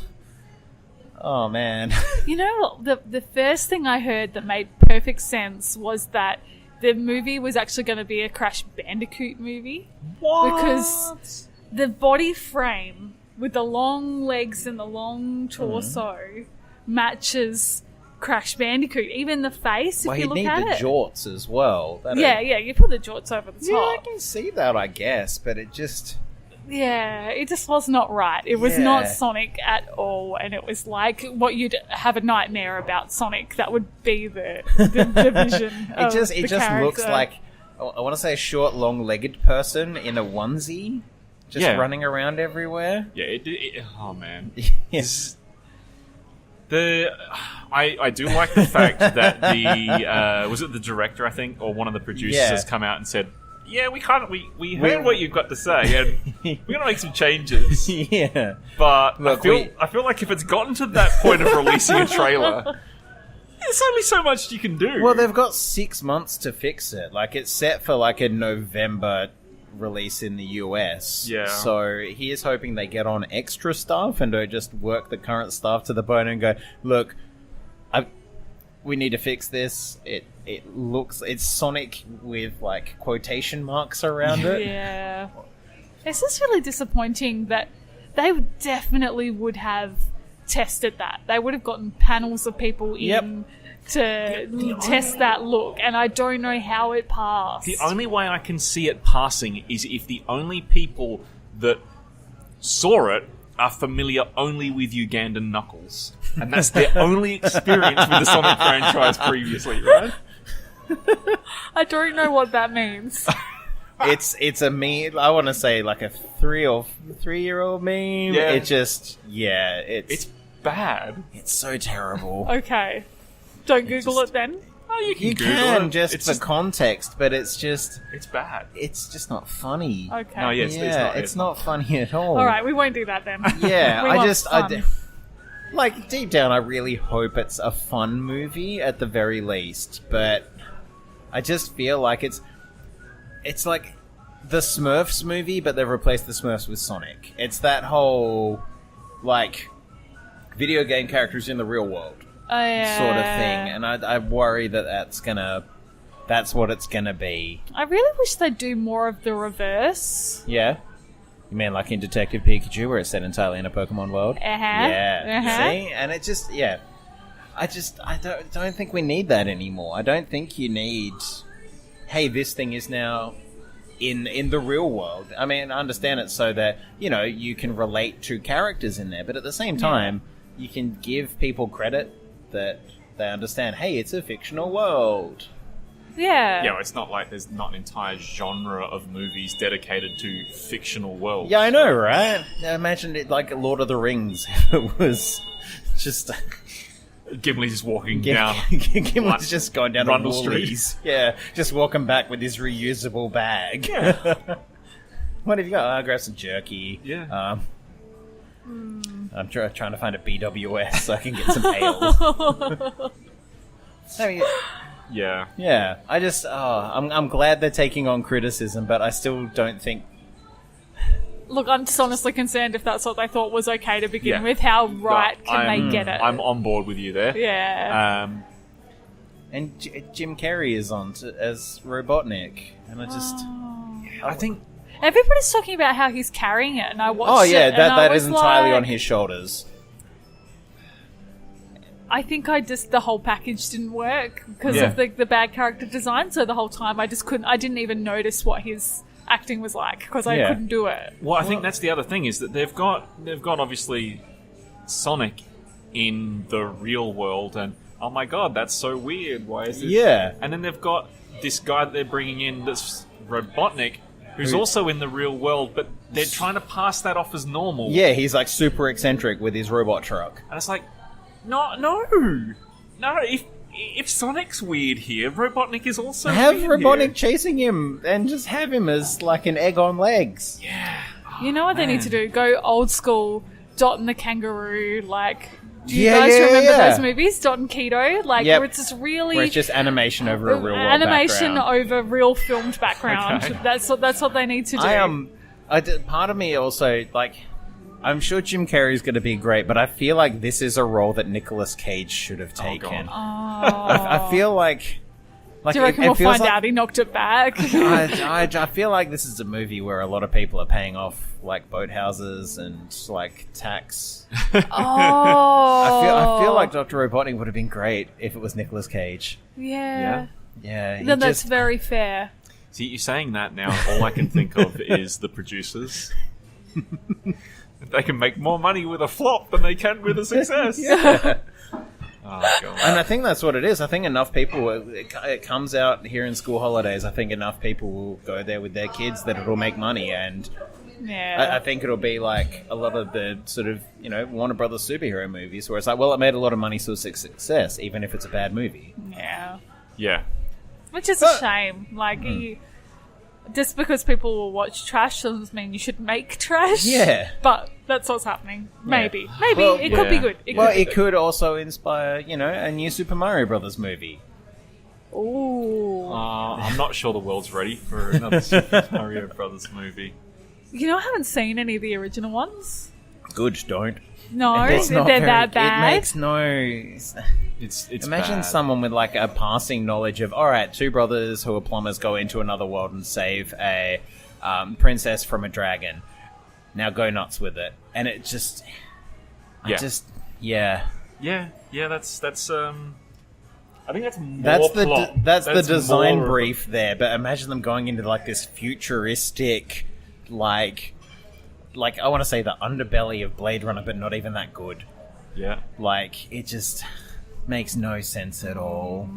Speaker 3: Oh, man.
Speaker 2: You know, the first thing I heard that made perfect sense was that the movie was actually going to be a Crash Bandicoot movie.
Speaker 1: What?
Speaker 2: Because the body frame with the long legs and the long torso matches Crash Bandicoot. Even the face,
Speaker 3: Well,
Speaker 2: if you
Speaker 3: he'd
Speaker 2: look
Speaker 3: need
Speaker 2: at
Speaker 3: the
Speaker 2: it.
Speaker 3: jorts as well.
Speaker 2: Yeah, you put the jorts over the
Speaker 3: Yeah, I
Speaker 2: top.
Speaker 3: can see that, I guess, but it just...
Speaker 2: Yeah, it just was not right. It was not Sonic at all, and it was like what you'd have a nightmare about Sonic. That would be the vision.
Speaker 3: It just looks like, I want to say, a short, long-legged person in a onesie, just running around everywhere.
Speaker 1: Yeah, oh man.
Speaker 3: Yes.
Speaker 1: I do like the fact that the was it the director, I think, or one of the producers has come out and said, yeah, we heard what you've got to say, and we're gonna make some changes.
Speaker 3: Yeah,
Speaker 1: but
Speaker 3: look,
Speaker 1: I feel like if it's gotten to that point of releasing a trailer, there's only so much you can do.
Speaker 3: Well, they've got 6 months to fix it. Like, it's set for like a November release in the US.
Speaker 1: Yeah.
Speaker 3: So he is hoping they get on extra stuff and don't just work the current stuff to the bone and go, look, we need to fix this. It's Sonic with like quotation marks around it.
Speaker 2: Yeah. It's just really disappointing that they definitely would have tested that. They would have gotten panels of people in to test that look, and I don't know how it passed.
Speaker 1: The only way I can see it passing is if the only people that saw it are familiar only with Ugandan Knuckles. And that's their only experience with the Sonic franchise previously, right?
Speaker 2: I don't know what that means.
Speaker 3: It's a meme. I want to say like a 3-year-old meme.
Speaker 1: Yeah.
Speaker 3: It just
Speaker 1: It's bad.
Speaker 3: it's so terrible.
Speaker 2: Okay. Don't Google it then.
Speaker 1: Oh, you can
Speaker 3: You
Speaker 1: Google
Speaker 3: can
Speaker 1: it.
Speaker 3: just
Speaker 1: It's
Speaker 3: for context, but it's
Speaker 1: bad.
Speaker 3: just not funny.
Speaker 2: Okay.
Speaker 1: No, yeah,
Speaker 3: It's not funny at all.
Speaker 2: Alright, we won't do that then.
Speaker 3: Yeah,
Speaker 2: We want fun.
Speaker 3: like deep down, I really hope it's a fun movie at the very least. But I just feel like it's like the Smurfs movie, but they've replaced the Smurfs with Sonic. It's that whole like video game characters in the real world sort of thing, and I worry that's what it's gonna be.
Speaker 2: I really wish they'd do more of the reverse.
Speaker 3: Yeah. You mean like in Detective Pikachu, where it's set entirely in a Pokemon world? Yeah. See? And it just, I don't think we need that anymore. I don't think you need, hey, this thing is now in the real world. I mean, I understand it so that, you can relate to characters in there, but at the same time, you can give people credit that they understand, hey, it's a fictional world.
Speaker 2: Yeah.
Speaker 1: Yeah, it's not like there's not an entire genre of movies dedicated to fictional worlds.
Speaker 3: Yeah, I know, right? Imagine it like Lord of the Rings. It was just...
Speaker 1: Gimli just walking down.
Speaker 3: Gimli's just going down
Speaker 1: Rundle
Speaker 3: to Woolies.
Speaker 1: Street.
Speaker 3: Yeah, just walking back with his reusable bag.
Speaker 1: Yeah.
Speaker 3: What have you got? I'll grab some jerky.
Speaker 1: Yeah.
Speaker 3: I'm trying to find a BWS so I can get some ale. I mean,
Speaker 1: Yeah.
Speaker 3: I just, I'm glad they're taking on criticism, but I still don't think...
Speaker 2: Look, I'm just honestly concerned if that's what they thought was okay to begin
Speaker 1: Yeah.
Speaker 2: with. How right
Speaker 1: But
Speaker 2: can they get it?
Speaker 1: I'm on board with you there.
Speaker 2: Yeah.
Speaker 3: And Jim Carrey is on as Robotnik, and I just...
Speaker 1: I think...
Speaker 2: Everybody's talking about how he's carrying it, and I watched
Speaker 3: Oh yeah,
Speaker 2: it, and I
Speaker 3: that
Speaker 2: was
Speaker 3: is entirely
Speaker 2: like,
Speaker 3: on his shoulders.
Speaker 2: I think the whole package didn't work because of the bad character design. So the whole time I didn't even notice what his acting was like because I couldn't do it.
Speaker 1: Well, I think that's the other thing is that they've got obviously Sonic in the real world, and oh my god, that's so weird. Why is it?
Speaker 3: Yeah.
Speaker 1: And then they've got this guy that they're bringing in that's Robotnik, who's also in the real world, but they're trying to pass that off as normal.
Speaker 3: Yeah, he's like super eccentric with his robot truck.
Speaker 1: And it's like, no. If Sonic's weird here, Robotnik is also
Speaker 3: Have
Speaker 1: weird
Speaker 3: Robotnik
Speaker 1: here.
Speaker 3: chasing him and just have him as like an egg on legs.
Speaker 1: Yeah.
Speaker 2: You know what they need to do? Go old school, Dot and the Kangaroo, like... Do you
Speaker 3: Yeah,
Speaker 2: guys
Speaker 3: yeah,
Speaker 2: remember
Speaker 3: yeah.
Speaker 2: those movies, Dot and Keto? Like,
Speaker 3: Yep.
Speaker 2: where it's just really...
Speaker 3: Where it's just animation over a real world
Speaker 2: animation
Speaker 3: background.
Speaker 2: over real filmed background.
Speaker 1: Okay.
Speaker 2: That's what they need to do.
Speaker 3: Part of me also, like, I'm sure Jim Carrey's going to be great, but I feel like this is a role that Nicolas Cage should have taken. I feel like...
Speaker 2: Do you reckon we'll find out he knocked it back?
Speaker 3: I feel like this is a movie where a lot of people are paying off like boathouses and like tax. I feel like Dr. Robotnik would have been great if it was Nicolas Cage.
Speaker 2: Yeah.
Speaker 3: Yeah.
Speaker 2: That's very fair.
Speaker 1: See, you're saying that now. All I can think of is the producers. They can make more money with a flop than they can with a success.
Speaker 3: Yeah.
Speaker 1: Oh, God.
Speaker 3: And I think that's what it is. I think enough people, it comes out here in school holidays, I think enough people will go there with their kids that it'll make money. And I think it'll be like a lot of the sort of, Warner Brothers superhero movies where it's like, well, it made a lot of money, so it's a success, even if it's a bad movie.
Speaker 1: Yeah.
Speaker 2: Which is a shame. Like, just because people will watch trash doesn't mean you should make trash.
Speaker 3: Yeah.
Speaker 2: But that's what's happening. Maybe.
Speaker 3: Well,
Speaker 2: it could be good.
Speaker 3: It could also inspire, a new Super Mario Brothers movie.
Speaker 2: Ooh.
Speaker 1: I'm not sure the world's ready for another Super Mario Brothers movie.
Speaker 2: I haven't seen any of the original ones.
Speaker 3: Good, don't.
Speaker 2: No, they're that bad.
Speaker 3: It makes no...
Speaker 1: It's
Speaker 3: Imagine
Speaker 1: bad.
Speaker 3: someone with like a passing knowledge of, all right, two brothers who are plumbers go into another world and save a princess from a dragon. Now go nuts with it. And it just...
Speaker 1: Yeah. That's I think that's more plot.
Speaker 3: That's the design
Speaker 1: more
Speaker 3: brief there, but imagine them going into like this futuristic, like I want to say the underbelly of Blade Runner, but not even that good.
Speaker 1: Yeah.
Speaker 3: Like, it just makes no sense at all.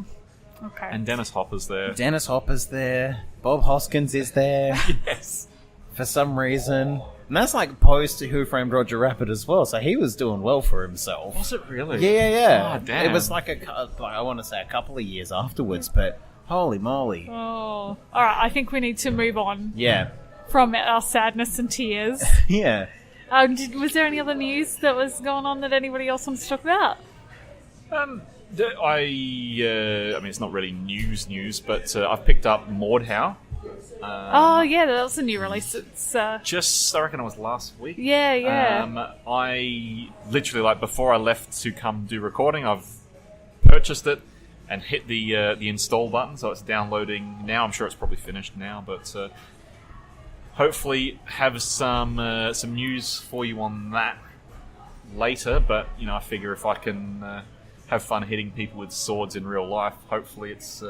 Speaker 2: Okay.
Speaker 1: And Dennis Hopper's there.
Speaker 3: Bob Hoskins is there.
Speaker 1: Yes.
Speaker 3: For some reason. And that's like post to Who Framed Roger Rabbit as well, so he was doing well for himself.
Speaker 1: Was it really?
Speaker 3: Yeah.
Speaker 1: Oh, damn.
Speaker 3: It was like I want to say a couple of years afterwards, but holy moly.
Speaker 2: Oh. Alright, I think we need to move on.
Speaker 3: Yeah.
Speaker 2: From our sadness and tears.
Speaker 3: Yeah.
Speaker 2: Was there any other news that was going on that anybody else wants to talk about?
Speaker 1: I mean, it's not really news, but I've picked up Mordhau.
Speaker 2: That was a new release. It's
Speaker 1: I reckon it was last week.
Speaker 2: Yeah.
Speaker 1: I literally, before I left to come do recording, I've purchased it and hit the install button, so it's downloading now. I'm sure it's probably finished now, but hopefully have some news for you on that later. But I figure if I can have fun hitting people with swords in real life, hopefully it's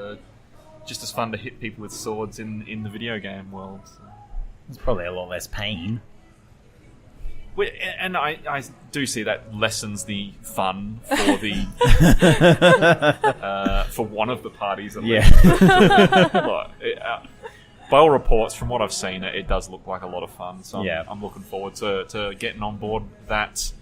Speaker 1: just as fun to hit people with swords in the video game world. So.
Speaker 3: There's probably a lot less pain.
Speaker 1: And I do see that lessens the fun for the for one of the parties at least. By all reports, from what I've seen, it does look like a lot of fun. So I'm looking forward to getting on board that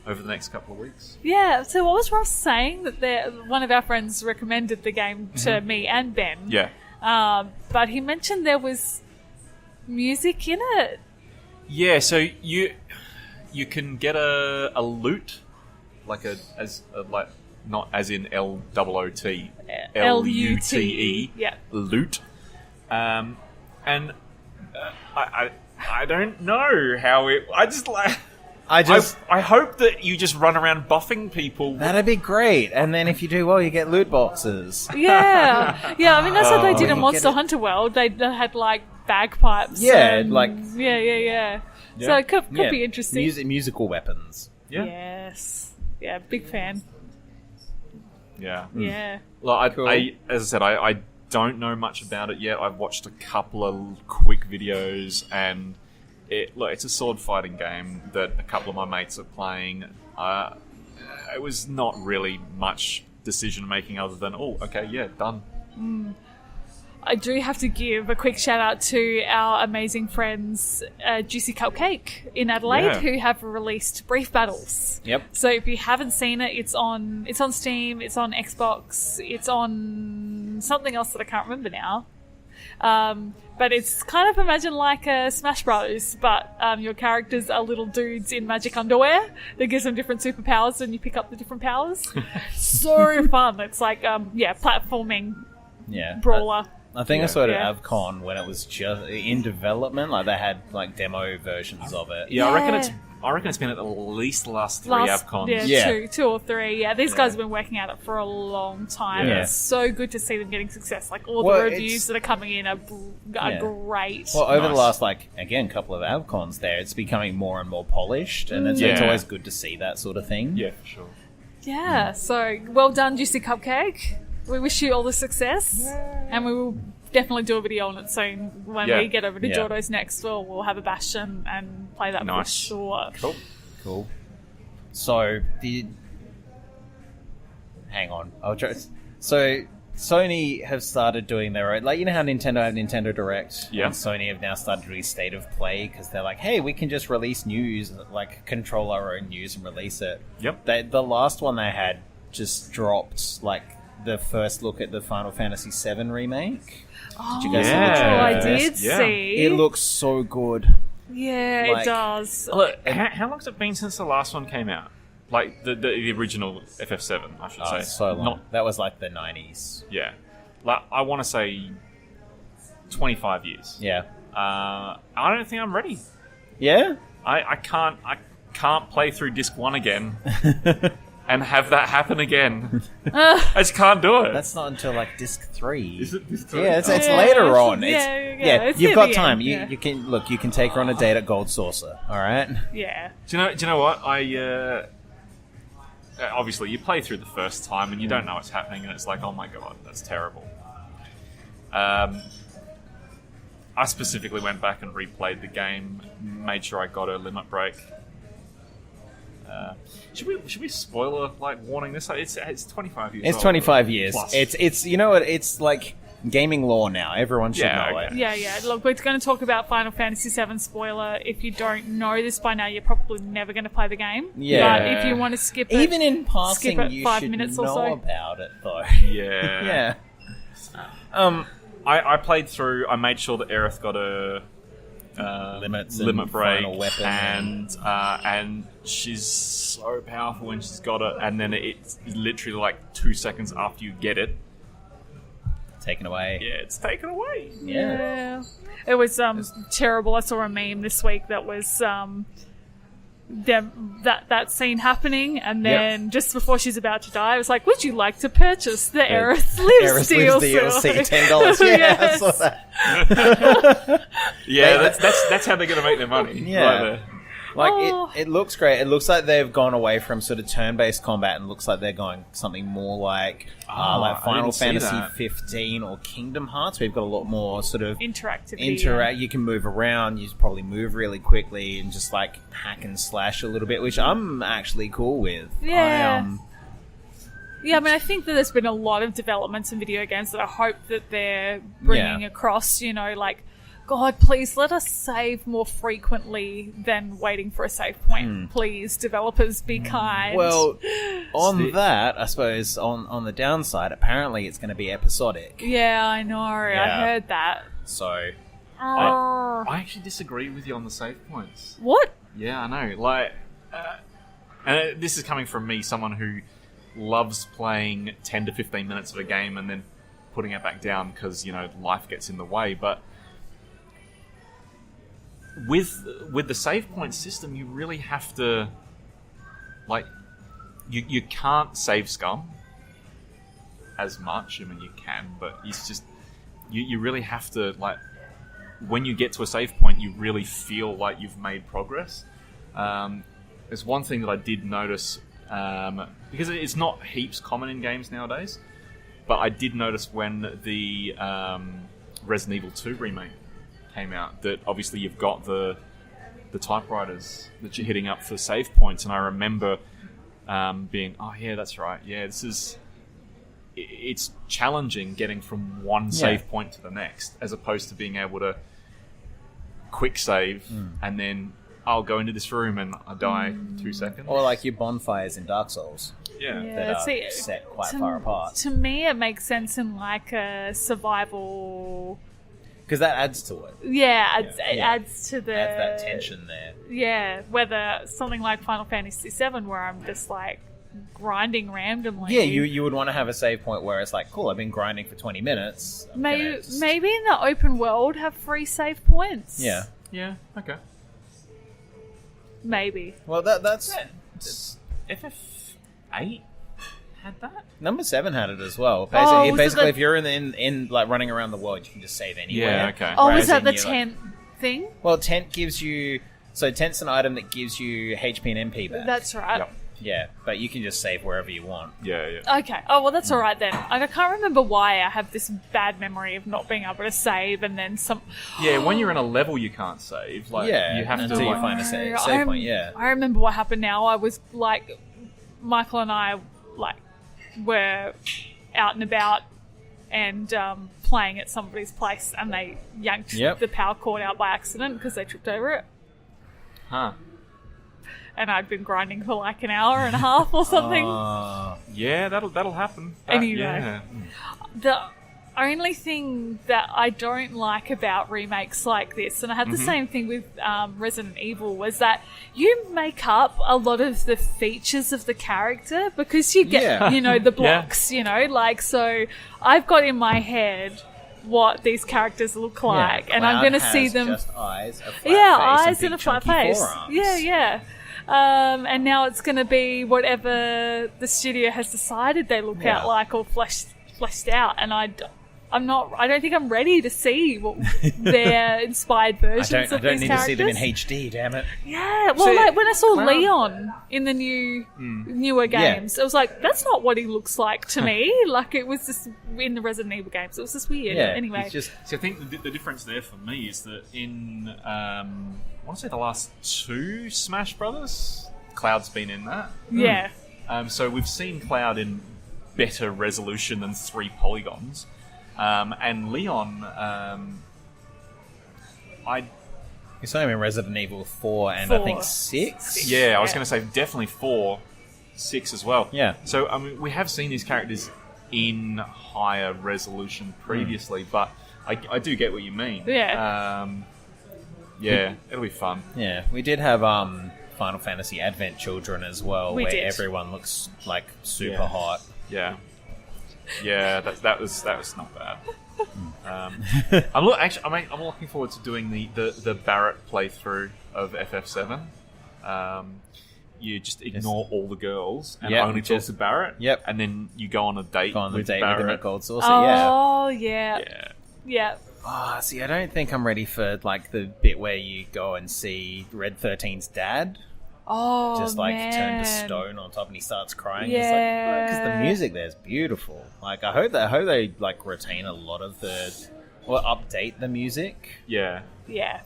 Speaker 1: over the next couple of weeks.
Speaker 2: Yeah, so what was Ross saying? That one of our friends recommended the game to me and Ben.
Speaker 1: Yeah.
Speaker 2: But he mentioned there was music in it.
Speaker 1: Yeah, so you can get a loot, not as in LOOT, LUTE, loot. And I don't know how it. I hope that you just run around buffing people.
Speaker 3: That'd be great. And then if you do well, you get loot boxes.
Speaker 2: Yeah. I mean, that's what they did in Monster Hunter World. They had bagpipes.
Speaker 3: Yeah,
Speaker 2: Yeah. So it could be interesting.
Speaker 3: Musical weapons.
Speaker 1: Yeah.
Speaker 2: Yes. Yeah, big fan.
Speaker 1: Yeah.
Speaker 2: Yeah.
Speaker 1: Well,
Speaker 3: Cool.
Speaker 1: As I said, I don't know much about it yet. I've watched a couple of quick videos, and it's a sword fighting game that a couple of my mates are playing. It was not really much decision making other than, done.
Speaker 2: I do have to give a quick shout out to our amazing friends, Juicy Cupcake in Adelaide, who have released Brief Battles.
Speaker 3: Yep.
Speaker 2: So if you haven't seen it, it's on Steam, it's on Xbox, it's on something else that I can't remember now. But it's kind of imagine like a Smash Bros, but your characters are little dudes in magic underwear that gives them different superpowers and you pick up the different powers. So fun. It's like, platforming brawler.
Speaker 3: I think I saw it at AvCon when it was just in development. Like they had demo versions of it.
Speaker 1: Yeah, I reckon it's I reckon it's been at least the last 3 AvCons.
Speaker 2: Yeah. Two or three. Yeah, these guys have been working at it for a long time.
Speaker 3: Yeah.
Speaker 2: It's so good to see them getting success. Like, all the reviews that are coming in are great.
Speaker 3: Well, over the last, couple of AvCons there, it's becoming more and more polished, and it's always good to see that sort of thing.
Speaker 1: Yeah, for sure.
Speaker 2: Yeah, so well done, Juicy Cupcake. We wish you all the success, and we will definitely do a video on it soon. When we get over to Jordo's next, we'll have a bash and play that for sure.
Speaker 3: Cool. So, hang on. So, Sony have started doing their own... Like, you know how Nintendo have Nintendo Direct?
Speaker 1: Yeah.
Speaker 3: And Sony have now started doing State of Play, because they're like, hey, we can just release news, control our own news and release it.
Speaker 1: Yep.
Speaker 3: The last one they had just dropped, the first look at the Final Fantasy VII remake. Did you guys see the trailer?
Speaker 2: I did see.
Speaker 3: It looks so good.
Speaker 2: Yeah, it does.
Speaker 1: Look, how long has it been since the last one came out? Like, the original FF7, I should say.
Speaker 3: So long. That was the 90s.
Speaker 1: Yeah. I want to say 25 years.
Speaker 3: Yeah.
Speaker 1: I don't think I'm ready.
Speaker 3: Yeah?
Speaker 1: I can't play through disc 1 again and have that happen again. I just can't do it.
Speaker 3: That's not until disc 3.
Speaker 1: Is it disc 3?
Speaker 3: Yeah, it's later on.
Speaker 2: It's
Speaker 3: you've got time.
Speaker 2: End,
Speaker 3: You can take her on a date at Gold Saucer. All right.
Speaker 2: Yeah.
Speaker 1: Do you know what? Obviously, you play through the first time and you don't know what's happening, and it's like, oh my god, that's terrible. I specifically went back and replayed the game, made sure I got a limit break. Should we spoiler warning this? It's 25 years.
Speaker 3: It's
Speaker 1: old,
Speaker 3: 25 years.
Speaker 1: Plus.
Speaker 3: It's you know what? It's like gaming law now. Everyone should know it.
Speaker 2: Yeah. Look, we're going to talk about Final Fantasy VII spoiler. If you don't know this by now, you're probably never going to play the game.
Speaker 3: Yeah.
Speaker 2: But if you want to skip it,
Speaker 3: even in passing,
Speaker 2: skip it
Speaker 3: you
Speaker 2: 5
Speaker 3: should
Speaker 2: minutes
Speaker 3: know
Speaker 2: or so.
Speaker 3: about it, though.
Speaker 1: Yeah.
Speaker 3: Yeah.
Speaker 1: I played through. I made sure that Aerith got a limit break,
Speaker 3: final weapon,
Speaker 1: and she's so powerful when she's got it. And then it's literally 2 seconds after you get it,
Speaker 3: taken away.
Speaker 1: Yeah, it's taken away.
Speaker 2: Yeah. It was terrible. I saw a meme this week that was that scene happening, and then just before she's about to die, it was like, would you like to purchase the Aerith Lives DLC?
Speaker 3: $10. Yeah,
Speaker 2: Yes.
Speaker 3: I saw that.
Speaker 1: Yeah, that's how they're going to make their money.
Speaker 3: Yeah.
Speaker 1: Right there.
Speaker 3: It looks great. It looks like they've gone away from sort of turn-based combat and looks like they're going something more like Final Fantasy 15 or Kingdom Hearts. We've got a lot more sort of
Speaker 2: interactivity.
Speaker 3: You can move around. You probably move really quickly and just hack and slash a little bit, which I'm actually cool with.
Speaker 2: Yeah. I mean, I think that there's been a lot of developments in video games that I hope that they're bringing across, God, please let us save more frequently than waiting for a save point. Please, developers, be kind.
Speaker 3: Well, on that, I suppose, on the downside, apparently it's going to be episodic.
Speaker 2: Yeah, I know. Yeah. I heard that.
Speaker 3: So...
Speaker 1: I actually disagree with you on the save points.
Speaker 2: What?
Speaker 1: Yeah, I know. And this is coming from me, someone who loves playing 10 to 15 minutes of a game and then putting it back down because, life gets in the way, but... With the save point system, you really have to, you can't save scum as much. I mean, you can, but it's just, you really have to, when you get to a save point, you really feel like you've made progress. There's one thing that I did notice, because it's not heaps common in games nowadays, but I did notice when the Resident Evil 2 remake came out, that obviously you've got the typewriters that you're hitting up for save points, and I remember being, oh yeah, that's right, yeah, it's challenging getting from one save point to the next, as opposed to being able to quick save and then I'll go into this room and I die in 2 seconds.
Speaker 3: Or like your bonfires in Dark Souls.
Speaker 1: Yeah.
Speaker 3: That are set quite far apart.
Speaker 2: To me, it makes sense in a survival...
Speaker 3: Because that adds to it.
Speaker 2: Yeah, it adds to the...
Speaker 3: Adds that tension there.
Speaker 2: Yeah, whether something like Final Fantasy VII, where I'm just, grinding randomly.
Speaker 3: Yeah, you would want to have a save point where it's cool, I've been grinding for 20 minutes.
Speaker 2: Maybe in the open world have free save points.
Speaker 3: Yeah.
Speaker 1: Yeah, okay.
Speaker 2: maybe.
Speaker 3: Well, that's
Speaker 1: FF8 had that.
Speaker 3: number 7 had it as well.
Speaker 2: Oh,
Speaker 3: Basically, if you're in like running around the world, you can just save anywhere.
Speaker 1: Yeah, okay.
Speaker 2: Oh,
Speaker 3: Whereas
Speaker 2: was that
Speaker 3: in
Speaker 2: the
Speaker 3: your,
Speaker 2: tent thing?
Speaker 3: Well, tent gives you. So tent's an item that gives you HP and MP back.
Speaker 2: That's right.
Speaker 1: Yep.
Speaker 3: Yeah, but you can just save wherever you want.
Speaker 1: Yeah.
Speaker 2: Okay. Oh, well, that's all right then. I can't remember why I have this bad memory of not being able to save and then some...
Speaker 1: Yeah, when you're in a level you can't save. Like,
Speaker 3: Yeah,
Speaker 1: you have to...
Speaker 3: until you
Speaker 1: Like,
Speaker 3: find a save
Speaker 2: I'm-
Speaker 3: point, yeah.
Speaker 2: I remember what happened now. I was like... Michael and I, like, were out and about and playing at somebody's place and they yanked the power cord out by accident because they tripped over it.
Speaker 1: huh.
Speaker 2: And I'd been grinding for like an hour and a half or something.
Speaker 1: Yeah, that'll happen.
Speaker 2: Anyway.
Speaker 1: Yeah.
Speaker 2: The only thing that I don't like about remakes like this, and I had the same thing with Resident Evil, was that you make up a lot of the features of the character because you get, the blocks, like, so I've got in my head what these characters look like, and I'm going to see them.
Speaker 3: Just eyes, a flat face,
Speaker 2: eyes
Speaker 3: and
Speaker 2: a flat face.
Speaker 3: Forearms.
Speaker 2: Yeah. And now it's going to be whatever the studio has decided they look out like, or fleshed out. And I don't think I'm ready to see what their inspired versions of these characters.
Speaker 3: I don't need to see them in HD, damn it.
Speaker 2: Yeah, well, like when I saw Leon in the newer games, it was like, that's not what he looks like to me. Like, it was just in the Resident Evil games. It was just weird.
Speaker 3: Yeah,
Speaker 2: anyway.
Speaker 1: See, I think the difference there for me is that in, I want to say the last 2 Smash Brothers, Cloud's been in that.
Speaker 2: Yeah.
Speaker 1: So we've seen Cloud in better resolution than 3 polygons. And Leon,
Speaker 3: You saw him in Resident Evil 4 and I think 6?
Speaker 1: I was going to say definitely 4, 6 as well.
Speaker 3: Yeah.
Speaker 1: So, I mean, we have seen these characters in higher resolution previously, but I do get what you mean.
Speaker 2: Yeah.
Speaker 1: It'll be fun.
Speaker 3: Yeah, we did have Final Fantasy Advent Children as well, where everyone looks like super hot.
Speaker 1: Yeah. Yeah, that was not bad. I'm looking forward to doing the Barrett playthrough of FF7. You just ignore all the girls and only talk to Barrett.
Speaker 3: Yep.
Speaker 1: And then you go on a date with Barrett.
Speaker 3: With the Gold Saucer.
Speaker 2: Oh, yeah.
Speaker 3: Oh, see, I don't think I'm ready for like the bit where you go and see Red 13's dad.
Speaker 2: Oh,
Speaker 3: just like
Speaker 2: man.
Speaker 3: turned to stone on top and he starts crying.
Speaker 2: Yeah.
Speaker 3: Because the music there is beautiful. Like I hope they like retain a lot of or update the music.
Speaker 1: Yeah.
Speaker 2: Yeah,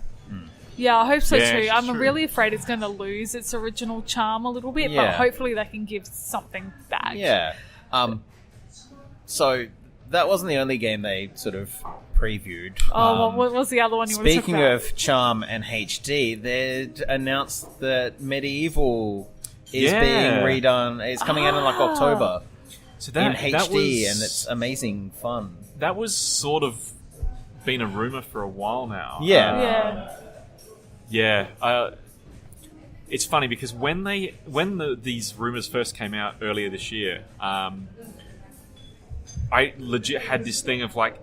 Speaker 2: I hope so
Speaker 1: Yeah,
Speaker 2: too.
Speaker 1: it's
Speaker 2: I'm
Speaker 1: true.
Speaker 2: really afraid it's going to lose its original charm a little bit, but hopefully they can give something back.
Speaker 3: Yeah. So that wasn't the only game they sort of previewed.
Speaker 2: Oh, what was the other one you want to talk
Speaker 3: Speaking
Speaker 2: about?
Speaker 3: of charm and HD, they'd announced that Medieval is being redone. It's coming out in like October.
Speaker 1: So
Speaker 3: in HD, and it's amazing fun.
Speaker 1: That was sort of been a rumor for a while now. It's funny because when these rumors first came out earlier this year, I legit had this thing of like,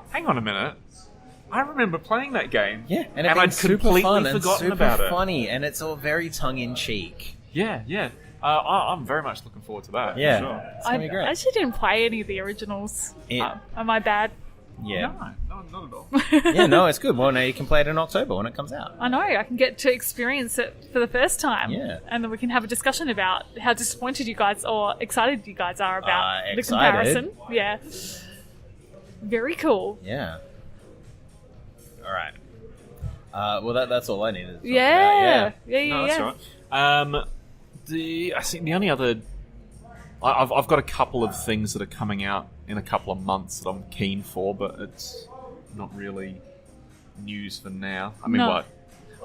Speaker 1: hang on a minute, I remember playing that game.
Speaker 3: Yeah, and
Speaker 1: I'd completely
Speaker 3: fun
Speaker 1: forgotten
Speaker 3: and
Speaker 1: about
Speaker 3: super
Speaker 1: it.
Speaker 3: funny, and it's all very tongue in cheek.
Speaker 1: Yeah. I'm very much looking forward to that.
Speaker 3: Yeah.
Speaker 1: For sure.
Speaker 3: It's gonna be great.
Speaker 2: I actually didn't play any of the originals. Am I bad?
Speaker 3: Yeah.
Speaker 1: No, not at all.
Speaker 3: Yeah, no, it's good. Well, now you can play it in October when it comes out.
Speaker 2: I know, I can get to experience it for the first time.
Speaker 3: Yeah.
Speaker 2: And then we can have a discussion about how disappointed you guys or excited you guys are about the
Speaker 3: excited.
Speaker 2: comparison. Yeah. Very cool.
Speaker 3: Yeah. All right. Well, that's all I needed to talk
Speaker 2: Yeah.
Speaker 3: about.
Speaker 1: No, that's all right. I think the only other... I've got a couple of things that are coming out in a couple of months that I'm keen for, but it's not really news for now. I mean, what?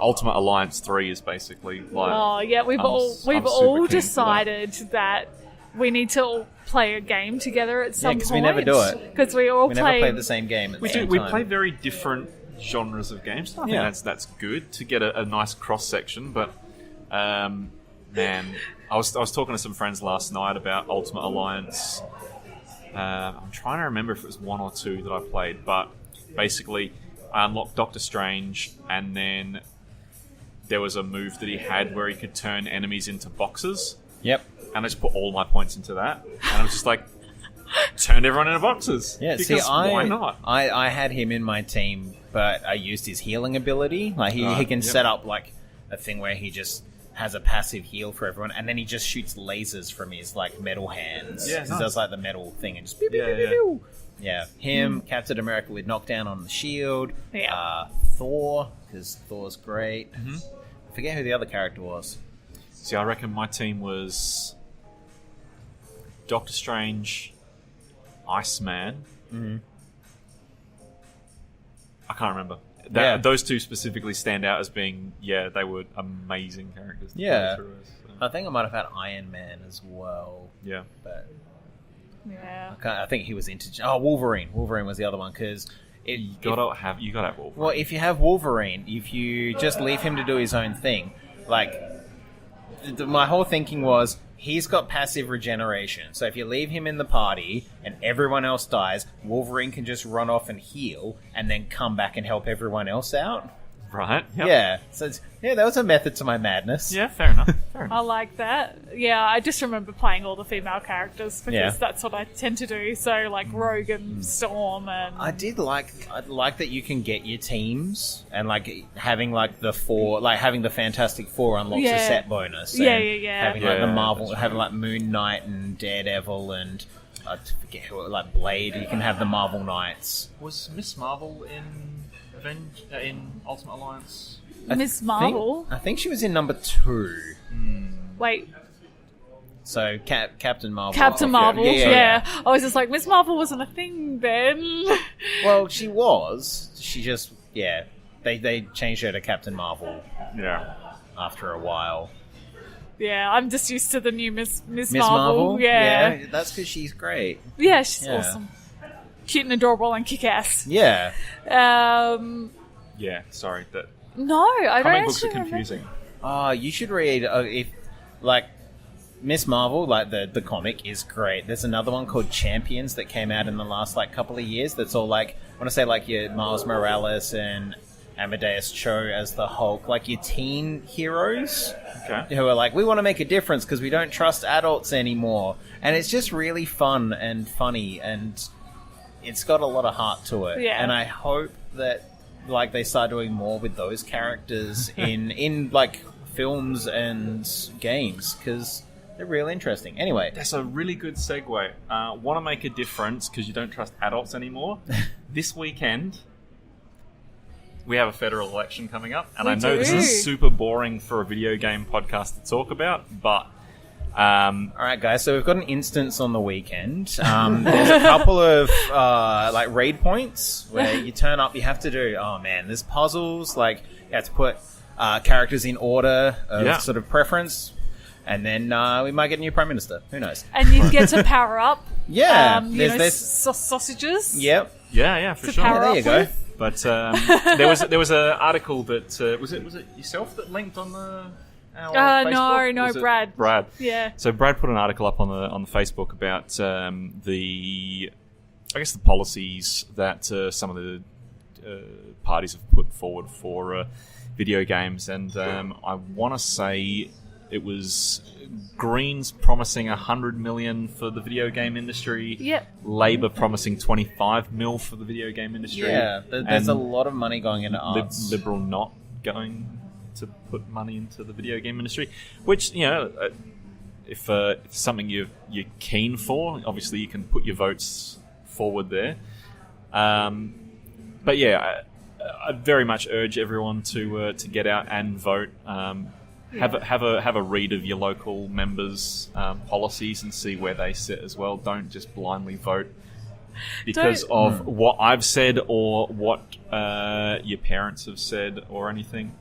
Speaker 1: Ultimate Alliance 3 is basically like...
Speaker 2: Oh, yeah, we've
Speaker 1: I'm
Speaker 2: all
Speaker 1: super keen for
Speaker 2: decided that we need to all play a game together at some point.
Speaker 3: because we never do it.
Speaker 2: Because we all
Speaker 3: We never play the same game at the same
Speaker 1: We
Speaker 3: time.
Speaker 1: play very different genres of games. I think that's good to get a nice cross-section, but... man, I was talking to some friends last night about Ultimate Alliance. I'm trying to remember if it was 1 or 2 that I played, but basically I unlocked Doctor Strange, and then there was a move that he had where he could turn enemies into boxes.
Speaker 3: Yep.
Speaker 1: And I just put all my points into that. And I was just like, turned everyone into boxes.
Speaker 3: Yeah,
Speaker 1: because why not?
Speaker 3: I had him in my team, but I used his healing ability. Like he can set up like a thing where he just has a passive heal for everyone, and then he just shoots lasers from his like metal hands.
Speaker 1: Yeah,
Speaker 3: He does like the metal thing and just pew, pew, pew, pew, pew. Yeah, him, Captain America with knockdown on the shield.
Speaker 2: Yeah.
Speaker 3: Thor, because Thor's great. Mm-hmm. I forget who the other character was.
Speaker 1: See, I reckon my team was Doctor Strange, Iceman.
Speaker 3: Mm-hmm.
Speaker 1: I can't remember.
Speaker 3: Yeah.
Speaker 1: Those two specifically stand out as being, they were amazing characters. To
Speaker 3: Yeah.
Speaker 1: play through as,
Speaker 3: I think I might have had Iron Man as well.
Speaker 1: Yeah.
Speaker 3: But
Speaker 2: Yeah.
Speaker 3: I think he was into... Oh, Wolverine. Wolverine was the other one, because...
Speaker 1: You gotta have Wolverine.
Speaker 3: Well, if you have Wolverine, if you just leave him to do his own thing, like... My whole thinking was, he's got passive regeneration. So if you leave him in the party and everyone else dies, Wolverine can just run off and heal and then come back and help everyone else out.
Speaker 1: Right. Yep.
Speaker 3: Yeah. So that was a method to my madness.
Speaker 1: Yeah, fair enough.
Speaker 2: I like that. Yeah, I just remember playing all the female characters because
Speaker 3: Yeah.
Speaker 2: that's what I tend to do. So like Rogue and Storm and
Speaker 3: I like that you can get your teams and like having like the four, like having the Fantastic Four unlocks a set bonus.
Speaker 2: Yeah,
Speaker 3: and
Speaker 2: yeah.
Speaker 3: Having like the
Speaker 1: Yeah,
Speaker 3: Marvel,
Speaker 1: that's
Speaker 3: having like Moon Knight and Daredevil and I forget who, like Blade. You can have the Marvel Knights.
Speaker 1: Was Miss Marvel in Ultimate Alliance?
Speaker 2: Miss Marvel.
Speaker 3: I think she was in number 2.
Speaker 2: Wait,
Speaker 3: So Captain Marvel.
Speaker 2: Captain Marvel.
Speaker 3: Yeah.
Speaker 2: Yeah. I was just like, Miss Marvel wasn't a thing then.
Speaker 3: Well, she was. She just They changed her to Captain Marvel
Speaker 1: Yeah.
Speaker 3: after a while.
Speaker 2: Yeah, I'm just used to the new Miss
Speaker 3: Miss
Speaker 2: Marvel.
Speaker 3: Marvel.
Speaker 2: Yeah.
Speaker 3: That's because she's great.
Speaker 2: Yeah, she's
Speaker 3: Yeah.
Speaker 2: awesome. Cute and adorable and kick-ass.
Speaker 3: Yeah.
Speaker 1: Yeah, sorry. That
Speaker 2: No, I don't
Speaker 1: comic books are
Speaker 2: actually remember.
Speaker 1: confusing.
Speaker 3: You should read if like Miss Marvel, like the comic is great. There's another one called Champions that came out in the last like couple of years. That's all like I want to say like your Miles Morales and Amadeus Cho as the Hulk, like your teen heroes.
Speaker 1: Okay.
Speaker 3: Who are like, we want to make a difference because we don't trust adults anymore, and it's just really fun and funny, and it's got a lot of heart to it.
Speaker 2: Yeah.
Speaker 3: And I hope that like they start doing more with those characters in like films and games because they're real interesting. Anyway,
Speaker 1: That's a really good segue. Want to make a difference because you don't trust adults anymore? This weekend, we have a federal election coming up, and
Speaker 2: We
Speaker 1: I know this
Speaker 2: do.
Speaker 1: is super boring for a video game podcast to talk about, but
Speaker 3: all right, guys. So we've got an instance on the weekend. There's a couple of like raid points where you turn up. You have to do. Oh man, there's puzzles. Like you have to put characters in order of sort of preference, and then we might get a new prime minister. Who knows?
Speaker 2: And you get to power up.
Speaker 3: Yeah,
Speaker 2: there's sausages.
Speaker 3: Yep.
Speaker 1: yeah, for
Speaker 2: To
Speaker 1: sure.
Speaker 2: power
Speaker 3: There
Speaker 2: up
Speaker 3: you go.
Speaker 2: with.
Speaker 1: But there was an article that was it yourself that linked on our Facebook?
Speaker 2: No,
Speaker 1: Was it
Speaker 2: Brad.
Speaker 1: Brad.
Speaker 2: Yeah.
Speaker 1: So Brad put an article up on the Facebook about the policies that some of the parties have put forward for video games, and I want to say it was Greens promising 100 million for the video game industry.
Speaker 2: Yep.
Speaker 1: Labor promising 25 mil for the video game industry.
Speaker 3: Yeah, there's a
Speaker 1: and
Speaker 3: lot of money going into arts.
Speaker 1: Liberal not going to put money into the video game industry, which if it's something you're keen for, obviously you can put your votes forward there. But yeah, I very much urge everyone to get out and vote. Have a read of your local members' policies and see where they sit as well. Don't just blindly vote because of what I've said or what your parents have said or anything.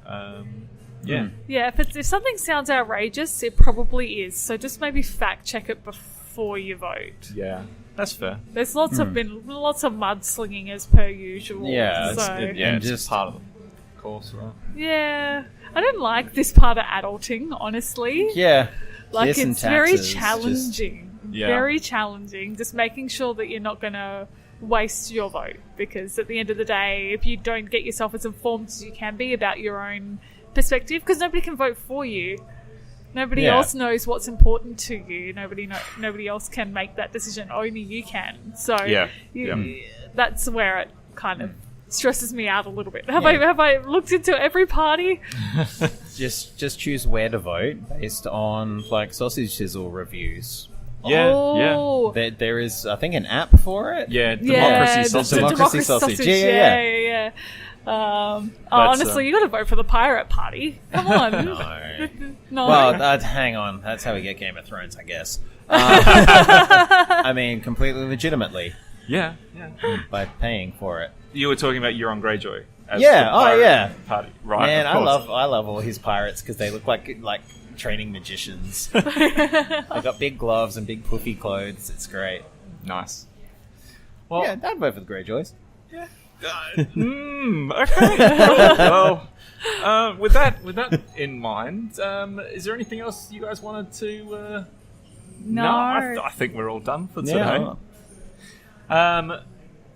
Speaker 1: Yeah.
Speaker 2: Yeah, if something sounds outrageous, it probably is. So just maybe fact check it before you vote.
Speaker 1: Yeah, that's fair.
Speaker 2: There's lots of mudslinging as per usual.
Speaker 3: Yeah,
Speaker 2: so
Speaker 1: It's
Speaker 3: just-
Speaker 1: just part of the course, right?
Speaker 2: yeah, I don't like this part of adulting, honestly.
Speaker 3: Yeah.
Speaker 2: Like
Speaker 3: Yes, and
Speaker 2: it's very
Speaker 3: taxes,
Speaker 2: challenging.
Speaker 1: Yeah.
Speaker 2: Very challenging. Just making sure that you're not going to waste your vote, because at the end of the day, if you don't get yourself as informed as you can be about your own perspective, because nobody can vote for you. Nobody
Speaker 3: Yeah.
Speaker 2: else knows what's important to you. Nobody else can make that decision. Only you can. So that's where it kind of stresses me out a little bit. Have I looked into every party?
Speaker 3: Just choose where to vote based on like Sausage Sizzle reviews.
Speaker 2: Oh.
Speaker 3: There is, I think, an app for it.
Speaker 1: Yeah, Democracy Sausage.
Speaker 3: Democracy Sausage. Yeah.
Speaker 2: Honestly, you got to vote for the pirate party. Come on. No.
Speaker 3: Well, hang on. That's how we get Game of Thrones, I guess. I mean, completely legitimately
Speaker 1: Yeah.
Speaker 3: by paying for it.
Speaker 1: You were talking about Euron Greyjoy. As
Speaker 3: Yeah,
Speaker 1: the
Speaker 3: oh,
Speaker 1: pirate
Speaker 3: yeah.
Speaker 1: Party. Right,
Speaker 3: Man,
Speaker 1: of
Speaker 3: I
Speaker 1: course.
Speaker 3: love all his pirates because they look like training magicians. They got big gloves and big poofy clothes. It's great.
Speaker 1: Nice. Well,
Speaker 3: Yeah, I'd vote for the Greyjoys.
Speaker 1: Okay. Well, with that in mind, is there anything else you guys wanted to?
Speaker 2: No.
Speaker 1: I think we're all done for today.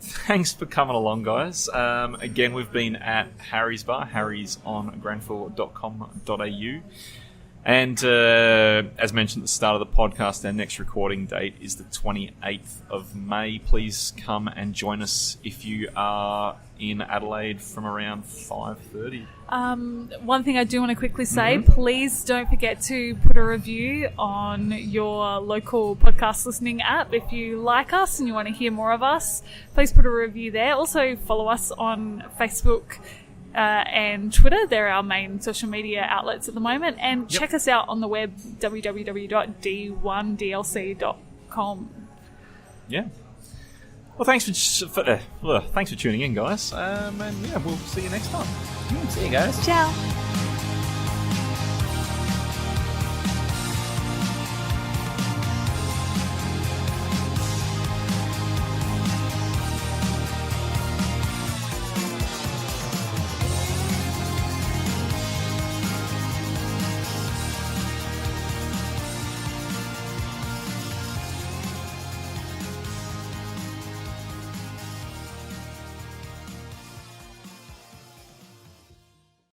Speaker 1: Thanks for coming along, guys. Again, we've been at Harry's Bar. Harry's on granville.com.au. And as mentioned at the start of the podcast, our next recording date is the 28th of May. Please come and join us if you are in Adelaide from around 5:30.
Speaker 2: One thing I do want to quickly say, please don't forget to put a review on your local podcast listening app. If you like us and you want to hear more of us, please put a review there. Also, follow us on Facebook and Twitter. They're our main social media outlets at the moment. And check us out on the web, www.d1DLC.com.
Speaker 1: Yeah. Well, thanks for tuning in, guys. And yeah, we'll see you next time.
Speaker 3: See you guys.
Speaker 2: Ciao.